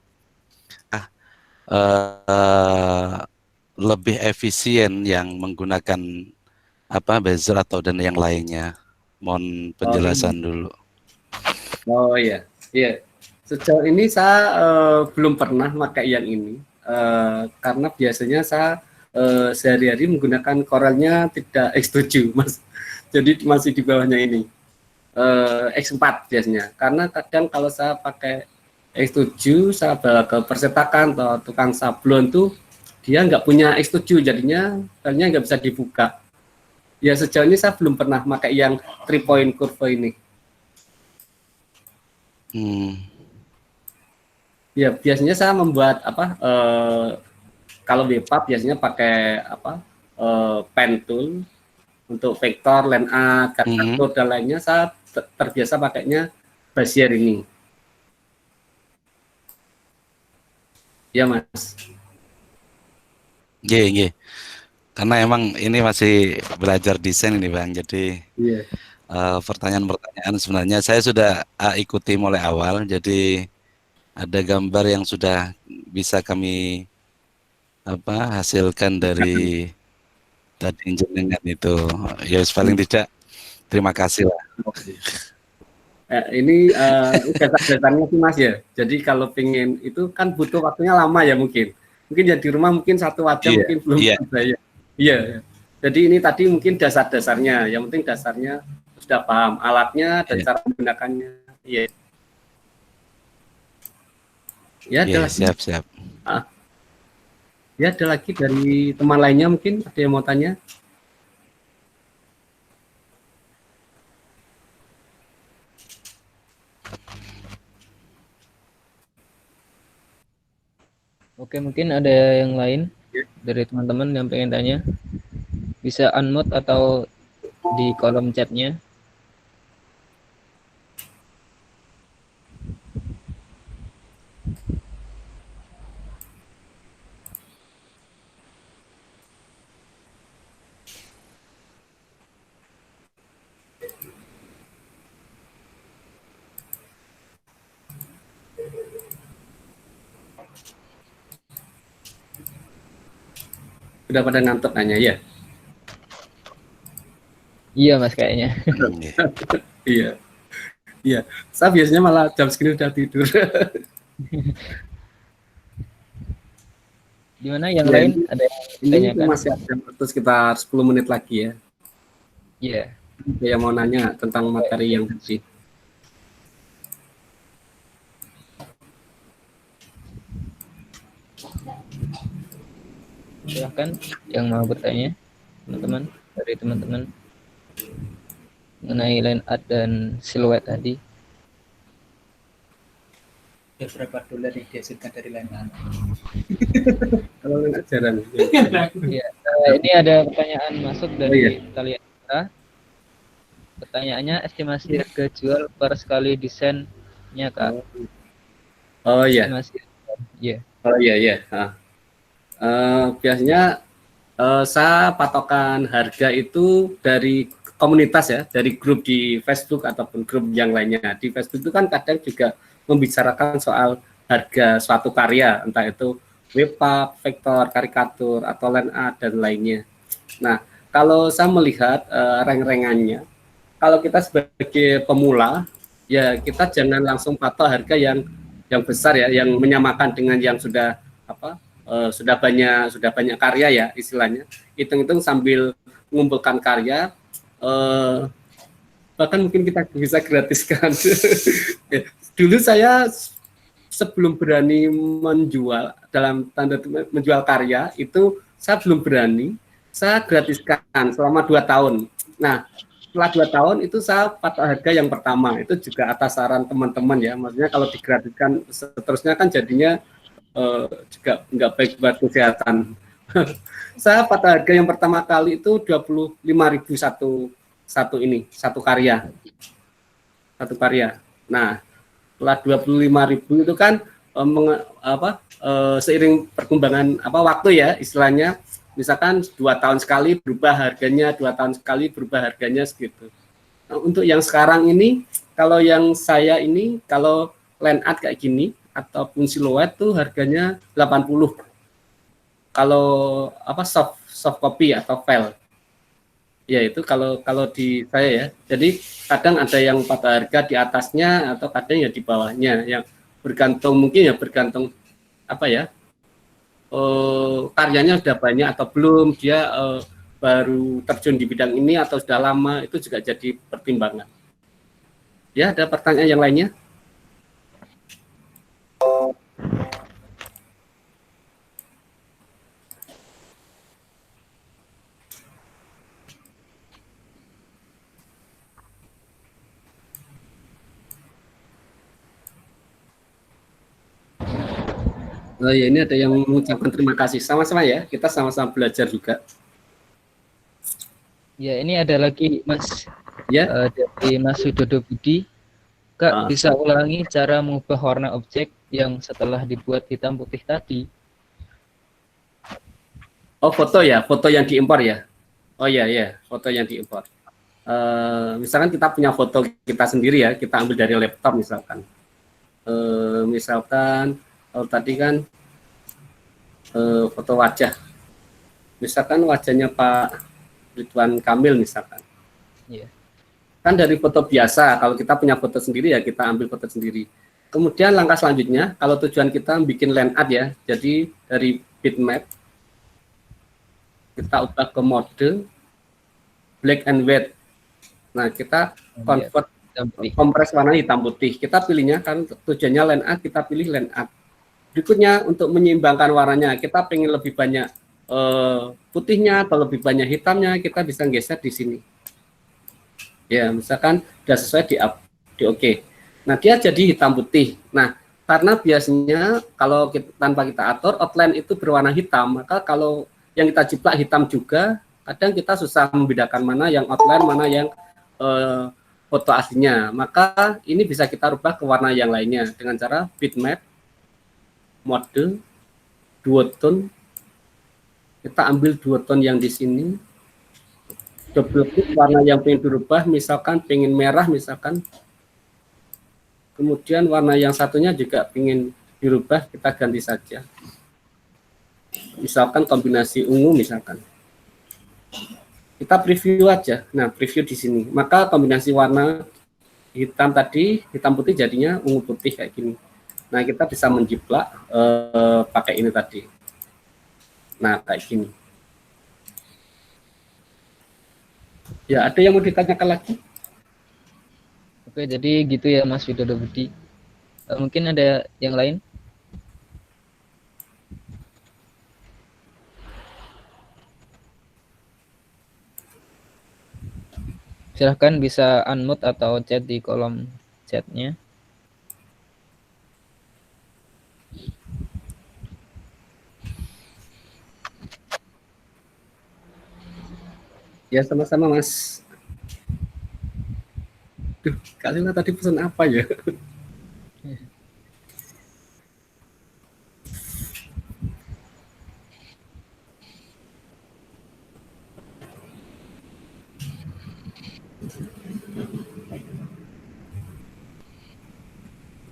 Lebih efisien yang menggunakan bezel atau dan yang lainnya. Mohon penjelasan dulu. Oh iya, iya. Sejauh ini saya belum pernah pakai yang ini karena biasanya saya sehari-hari menggunakan Corelnya tidak X7 Mas. Jadi masih di bawahnya ini. X4 biasanya. Karena kadang kalau saya pakai X7 saya bawa ke percetakan atau tukang sablon tuh dia nggak punya X7 jadinya filenya nggak bisa dibuka. Ya sejauh ini saya belum pernah pakai yang 3 point curve ini. Ya biasanya saya membuat apa? Kalau WPAP biasanya pakai apa? Pen tool untuk vektor, line art, karikatur dan lainnya. Saya terbiasa pakainya Bezier ini. Ya Mas. Iya. Karena emang ini masih belajar desain ini Bang. Jadi pertanyaan-pertanyaan sebenarnya saya sudah ikuti mulai awal. Jadi ada gambar yang sudah bisa kami hasilkan dari tadi jenengan itu. Ya paling tidak terima kasih lah. Ini dasar-dasarnya sih Mas ya. Jadi kalau pengen itu kan butuh waktunya lama ya mungkin. Mungkin ya di rumah mungkin satu wajah mungkin belum bisa ya. Iya. Jadi ini tadi mungkin dasar-dasarnya. Yang penting dasarnya sudah paham alatnya dan cara menggunakannya. Iya. Ya, ada siap. Ya ada lagi dari teman lainnya mungkin ada yang mau tanya. Oke, mungkin ada yang lain dari teman-teman yang pengen tanya. Bisa unmute atau di kolom chatnya. Sudah pada ngantuk nanya ya? Iya Mas kayaknya. Iya. Saya biasanya malah jam segini udah tidur. Gimana yang lain ada yang ditanyakan? Ini masih ada waktu sekitar 10 menit lagi ya. Iya. Ada yang mau nanya tentang materi yang tadi. Silahkan yang mau bertanya, teman-teman, dari teman-teman mengenai line art dan siluet tadi. Ya berapa dolar yang dihasilkan dari line art? Kalau line art jarang. Ya, ini ada pertanyaan masuk dari Taliana. Pertanyaannya, estimasi harga jual per sekali desainnya Kak? Oh iya. Iya. Oh iya. Biasanya saya patokan harga itu dari komunitas ya, dari grup di Facebook ataupun grup yang lainnya. Di Facebook itu kan kadang juga membicarakan soal harga suatu karya, entah itu WPAP, vektor, karikatur, atau line art dan lainnya. Nah, kalau saya melihat reng-rengannya, kalau kita sebagai pemula, ya kita jangan langsung patok harga yang besar ya, yang menyamakan dengan yang sudah sudah banyak karya ya istilahnya. Hitung-hitung sambil mengumpulkan karya, bahkan mungkin kita bisa gratiskan. Dulu saya sebelum berani menjual, dalam tanda menjual karya itu saya belum berani, saya gratiskan selama 2 tahun. Nah, setelah 2 tahun itu saya patok harga yang pertama, itu juga atas saran teman-teman ya. Maksudnya kalau digratiskan seterusnya kan jadinya juga nggak baik buat kesehatan. Saya patok harga yang pertama kali itu 25.000 satu karya. Nah, setelah 25.000 itu kan seiring perkembangan waktu ya istilahnya, misalkan 2 tahun sekali berubah harganya, 2 tahun sekali berubah harganya segitu. Nah, untuk yang sekarang ini, kalau yang saya ini, kalau line art kayak gini ataupun siluet tuh harganya 80. Kalau soft copy atau file. Ya itu kalau di saya ya. Jadi kadang ada yang pada harga di atasnya atau kadang ya di bawahnya, yang bergantung mungkin ya bergantung karyanya sudah banyak atau belum, dia baru terjun di bidang ini atau sudah lama, itu juga jadi pertimbangan. Ya, ada pertanyaan yang lainnya? Oh ya, ini ada yang mengucapkan terima kasih. Sama-sama ya, kita sama-sama belajar juga. Ya, ini ada lagi Mas Ya. Dari Mas Widodo Budi. Kak, bisa ulangi cara mengubah warna objek yang setelah dibuat hitam putih tadi? Oh, foto ya, foto yang diimpor ya. Oh iya, iya, foto yang diimpor. Misalkan kita punya foto kita sendiri ya, kita ambil dari laptop misalkan. Misalkan tadi kan foto wajah. Misalkan wajahnya Pak Ridwan Kamil misalkan. Iya. Kan dari foto biasa, kalau kita punya foto sendiri ya kita ambil foto sendiri. Kemudian langkah selanjutnya, kalau tujuan kita bikin land art ya, jadi dari bitmap kita ubah ke mode black and white. Nah, kita convert kompres warna hitam putih. Kita pilihnya kan tujuannya land art, kita pilih land art. Berikutnya untuk menyeimbangkan warnanya, kita pengen lebih banyak putihnya atau lebih banyak hitamnya, kita bisa geser di sini. Ya, misalkan sudah sesuai di oke. Nah, dia jadi hitam putih. Nah, karena biasanya kalau tanpa kita atur outline itu berwarna hitam, maka kalau yang kita jiplak hitam juga, kadang kita susah membedakan mana yang outline, mana yang foto aslinya. Maka ini bisa kita rubah ke warna yang lainnya dengan cara bitmap, mode, duotone. Kita ambil duotone yang di sini, double klik warna yang pengen dirubah, misalkan pengen merah misalkan. Kemudian warna yang satunya juga pengen dirubah, kita ganti saja. Misalkan kombinasi ungu misalkan. Kita preview aja. Nah, preview di sini. Maka kombinasi warna hitam tadi, hitam putih jadinya ungu putih kayak gini. Nah, kita bisa menjiplak pakai ini tadi. Nah, kayak gini. Ya, ada yang mau ditanyakan lagi? Oke, jadi gitu ya Mas Widodo Budi. Mungkin ada yang lain? Silahkan bisa unmute atau chat di kolom chatnya. Ya, sama-sama Mas. Duh, Kak Lila tadi pesan apa ya?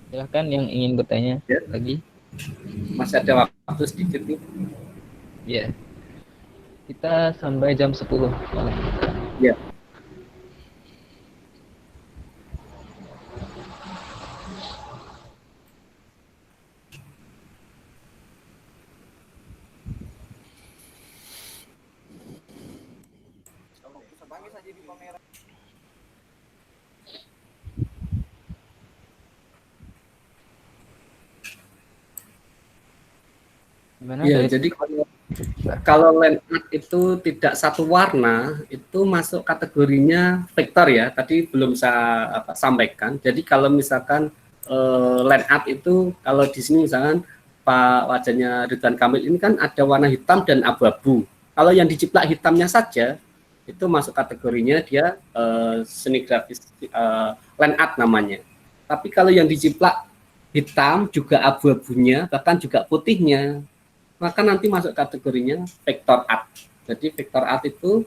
Silahkan yang ingin bertanya Ya. lagi. Masih ada waktu sedikit nih. Ya. Kita sampai jam 10 malam. Ya. Gimana? Ya, jadi kalau land art itu tidak satu warna, itu masuk kategorinya vektor ya. Tadi belum saya sampaikan. Jadi kalau misalkan land art itu, kalau di sini misalkan Pak wajahnya Ridwan Kamil ini kan ada warna hitam dan abu-abu. Kalau yang diciplak hitamnya saja, itu masuk kategorinya dia seni grafis land art namanya. Tapi kalau yang diciplak hitam juga abu-abunya, bahkan juga putihnya, maka nanti masuk kategorinya vector art. Jadi vector art itu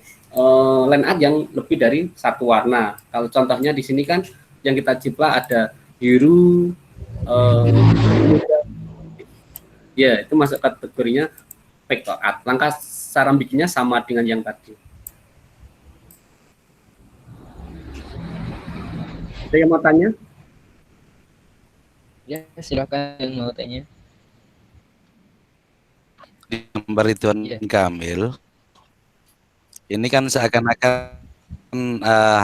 land art yang lebih dari satu warna. Kalau contohnya di sini kan yang kita ciplak ada biru, ya itu masuk kategorinya vector art. Langkah cara bikinnya sama dengan yang tadi. Ada yang mau tanya? Ya, silakan yang mau tanya. gambar Ridwan Iya. Kamil, ini kan seakan-akan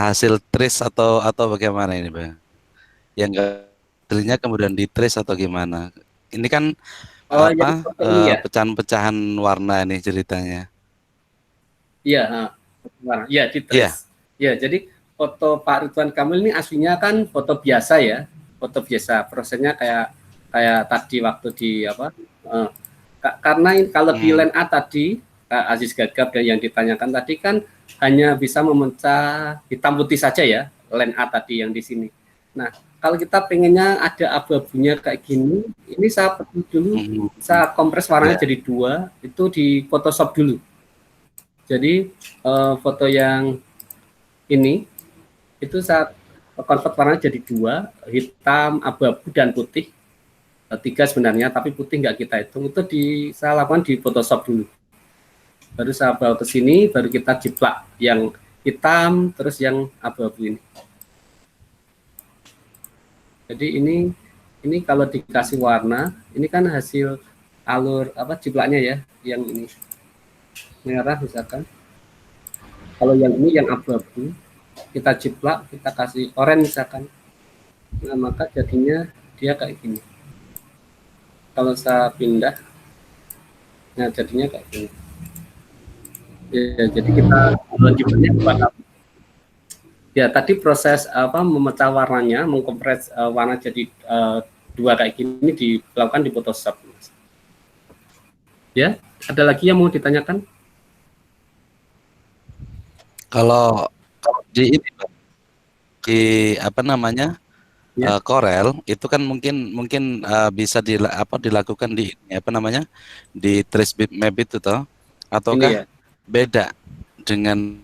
hasil trace atau bagaimana ini, Bang? Yang aslinya kemudian di trace atau gimana? Ini kan Oh, yang foto ini ya? pecahan-pecahan warna ini ceritanya. Iya, ya di Iya. trace. Ya, jadi foto Pak Ridwan Kamil ini aslinya kan foto biasa ya, foto biasa. Prosesnya kayak kayak tadi waktu di apa? Karena kalau di line A tadi Kak Aziz Gagap dan yang ditanyakan tadi kan hanya bisa memecah hitam putih saja ya, line A tadi yang di sini. Nah, kalau kita pengennya ada abu-abunya kayak gini, ini saya petik dulu, saya kompres warnanya jadi 2, itu di Photoshop dulu. Jadi foto yang ini itu saya convert warnanya jadi 2, hitam, abu-abu dan putih. 3 sebenarnya, tapi putih nggak kita hitung. Itu saya lakukan di Photoshop dulu. Baru saya bawa ke sini, baru kita jiplak yang hitam, terus yang abu-abu ini. Jadi ini kalau dikasih warna, ini kan hasil alur jiplaknya ya, yang ini merah misalkan. Kalau yang ini yang abu-abu, kita jiplak, kita kasih oranye misalkan. Nah, maka jadinya dia kayak gini. Kalau saya pindah, nah jadinya kayak gini. Ya, jadi kita jiplaknya buat apa? Ya, tadi proses memecah warnanya, mengkompres warna jadi 2 kayak gini dilakukan di Photoshop. Ya, ada lagi yang mau ditanyakan? Kalau di ini, di apa namanya, Corel itu kan mungkin bisa dilakukan di apa namanya, di trace bitmap itu toh, ataukah beda dengan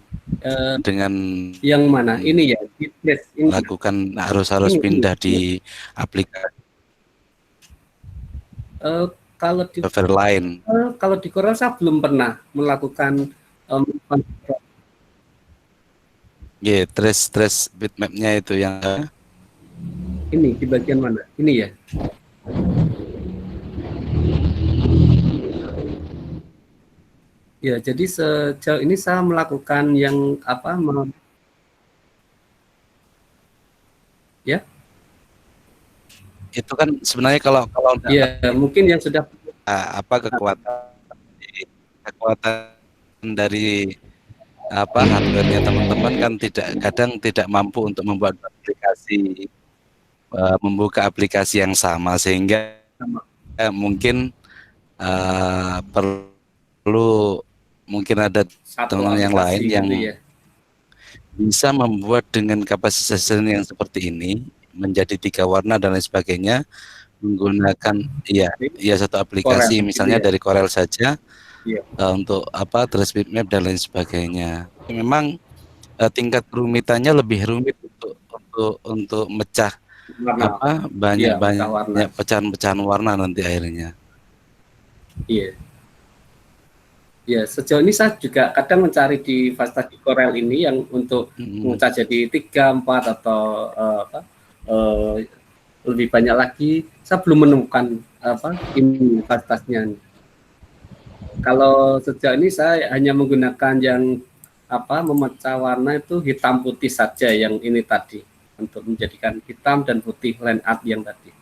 yang mana ini ya, di trace ini lakukan harus pindah di aplikasi kalau di server lain. Kalau di Corel saya belum pernah melakukan trace bitmapnya itu yang ini di bagian mana? Ini ya. Ya, jadi sejauh ini saya melakukan yang ya. Itu kan sebenarnya kalau ya mungkin yang sudah kekuatan dari hardware-nya teman-teman kan kadang tidak mampu untuk membuat aplikasi membuka aplikasi yang sama, sehingga mungkin perlu mungkin ada teman yang lain yang bisa membuat dengan kapasitas yang seperti ini menjadi 3 warna dan lain sebagainya, menggunakan satu aplikasi Corel, misalnya dari Corel saja untuk trace bitmap dan lain sebagainya. Memang tingkat kerumitannya lebih rumit untuk mecah banyak pecahan-pecahan warna nanti akhirnya. Iya. Ya, sejauh ini saya juga kadang mencari di fasilitas di Corel ini yang untuk memecah jadi 3, 4 atau lebih banyak lagi. Saya belum menemukan ini fasilitasnya. Kalau sejauh ini saya hanya menggunakan yang memecah warna itu hitam putih saja, yang ini tadi, untuk menjadikan hitam dan putih line art yang tadi.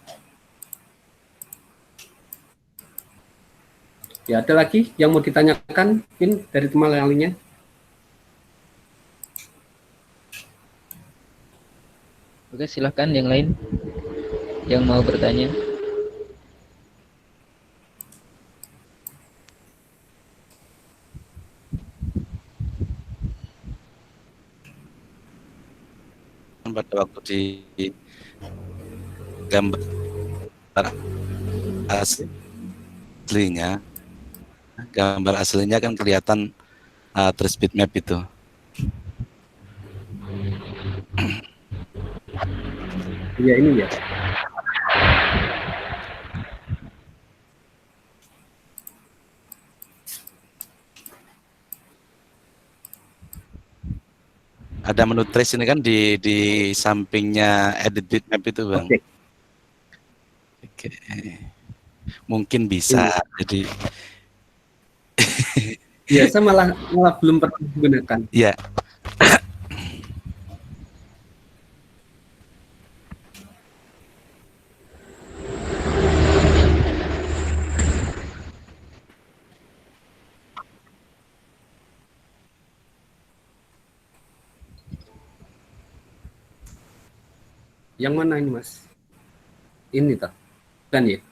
Ya, ada lagi yang mau ditanyakan mungkin dari teman yang lainnya? Oke, silahkan yang lain yang mau bertanya. Pada waktu di gambar aslinya kan kelihatan trace bitmap itu. Iya, ini ya. Ada menu trace ini kan di sampingnya edit bitmap itu, Bang. Oke. Mungkin bisa. Jadi Ya, saya malah belum pernah menggunakan. Ya, Yang mana ini, Mas? Ini toh, kan ya?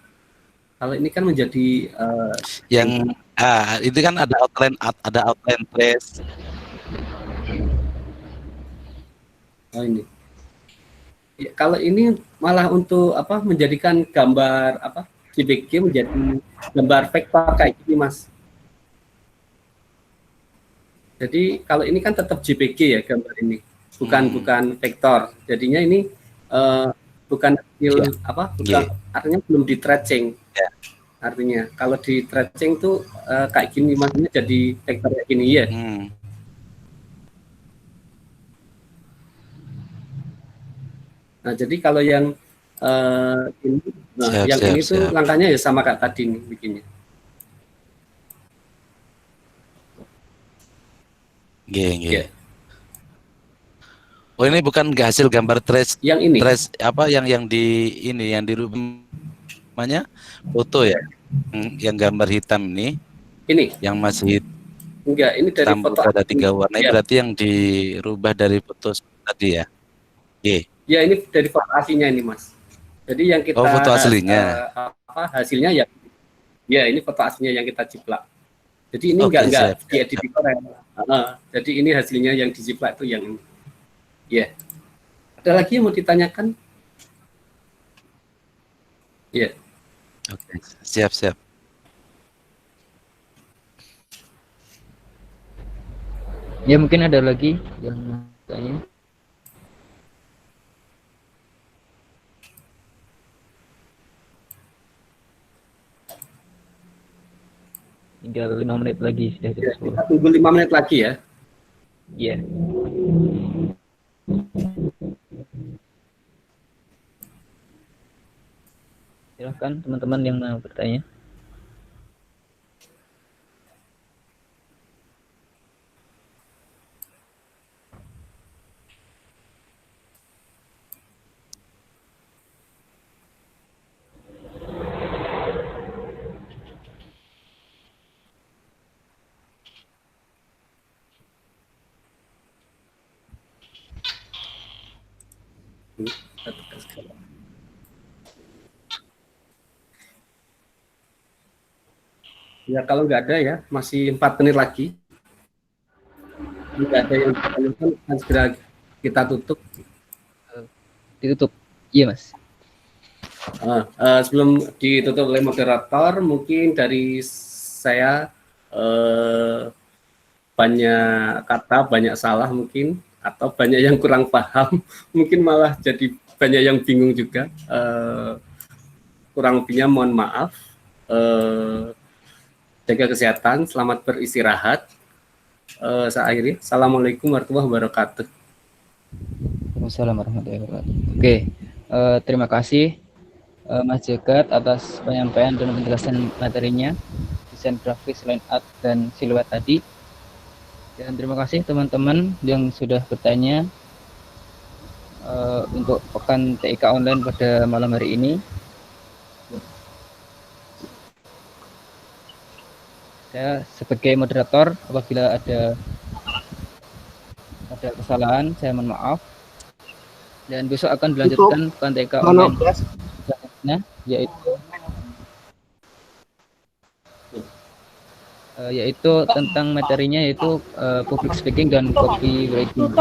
Kalau ini kan menjadi yang itu kan ada outline trace. oh ini. Ya, kalau ini malah untuk apa? Menjadikan gambar apa? JPG menjadi gambar vektor kayak gini, Mas. Jadi kalau ini kan tetap JPG ya gambar ini, bukan vektor. Jadinya ini bukan hasil apa? Bukan artinya belum di tracing. Artinya kalau di tracing tuh kayak gini, maksudnya jadi vektor kayak gini ya. Nah, jadi kalau yang ini, ini tuh langkahnya ya sama kayak tadi nih bikinnya. Yeah. Oh, ini bukan hasil gambar trace. Yang ini. Trace apa yang dirubah namanya foto ya. Yang gambar hitam ini. Ini. Yang masih enggak, ini dari foto ada 3 warna. Ini berarti yang dirubah dari foto tadi ya. Ya, ini dari foto aslinya ini, Mas. Jadi yang kita foto aslinya. Hasilnya ya ini foto aslinya yang kita jiplak. Jadi ini enggak diedit di Corel. Jadi ini hasilnya yang dijiplak itu yang ini. Ya. Ada lagi yang mau ditanyakan? Ya. Oke, siap. Ya, mungkin ada lagi yang mau tanya. Tinggal 5 menit lagi sudah jam 10. Kita tunggu 5 menit lagi ya. Iya. Silahkan teman-teman yang mau bertanya. Ya, kalau nggak ada ya, masih 4 menit lagi. Nggak ada yang ditanyakan, kan segera kita tutup. Ditutup. Iya, Mas. Sebelum ditutup oleh moderator, mungkin dari saya banyak kata, banyak salah mungkin, atau banyak yang kurang paham, mungkin malah jadi banyak yang bingung juga. Kurang lebihnya mohon maaf. Jaga kesehatan, selamat beristirahat. Saya akhiri. Assalamualaikum warahmatullahi wabarakatuh. Waalaikumsalam warahmatullahi wabarakatuh. Oke, terima kasih Mas Jagat atas penyampaian dan penjelasan materinya, desain grafis, line art, dan siluet tadi. Dan terima kasih teman-teman yang sudah bertanya untuk pekan TIK online pada malam hari ini. Saya sebagai moderator, apabila ada kesalahan, saya mohon maaf. Dan besok akan dilanjutkan pekan TIK online selanjutnya, yaitu tentang materinya, yaitu public speaking dan copywriting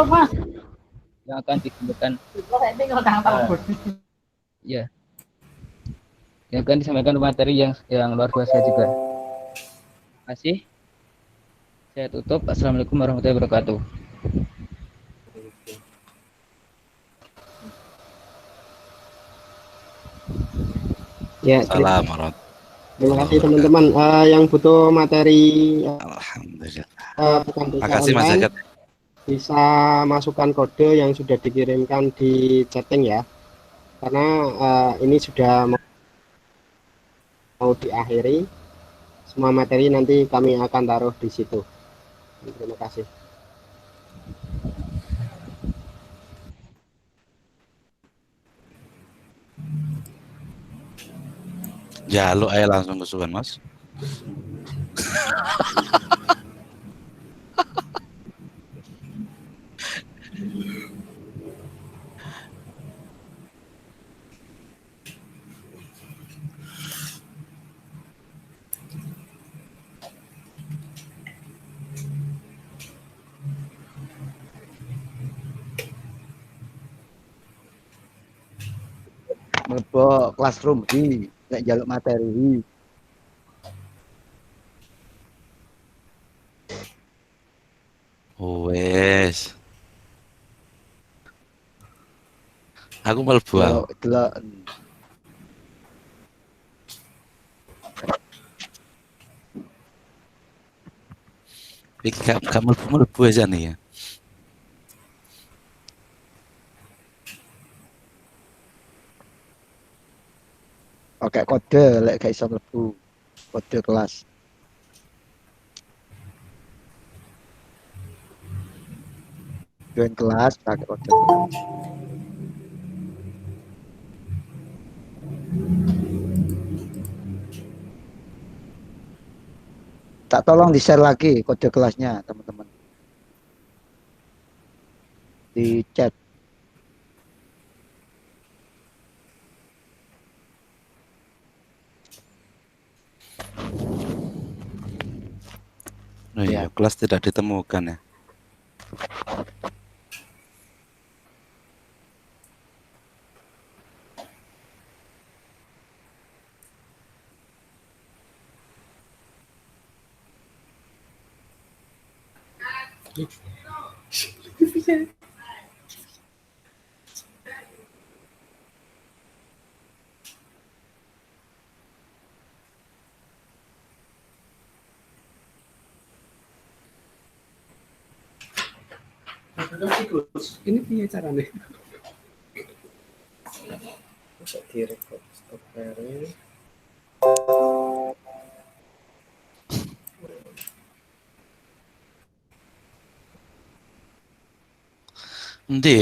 yang akan digunakan yang akan disampaikan materi yang luar biasa juga. Terima kasih. Saya tutup. Assalamualaikum warahmatullahi wabarakatuh. Ya, Salam. Terima kasih teman-teman yang butuh materi. Alhamdulillah. Terima kasih Mas Jagat. Bisa masukkan kode yang sudah dikirimkan di chatting ya, karena ini sudah mau diakhiri. Semua materi nanti kami akan taruh di situ. Terima kasih. Jaluk aja langsung kesuwen Mas. Mlebu classroom di nek njaluk materi. Wes. Aku mlebu aku. Delok Iki gak mlebu aja nih ya. pakai kode lek gak iso mlebu. Kode kelas. Join kelas pakai kode kelas. Tak tolong di-share lagi kode kelasnya, teman-teman. Di chat. Oh iya, kelas tidak ditemukan ya. Ini punya caranya. Bisa direkod stop sharing. Endi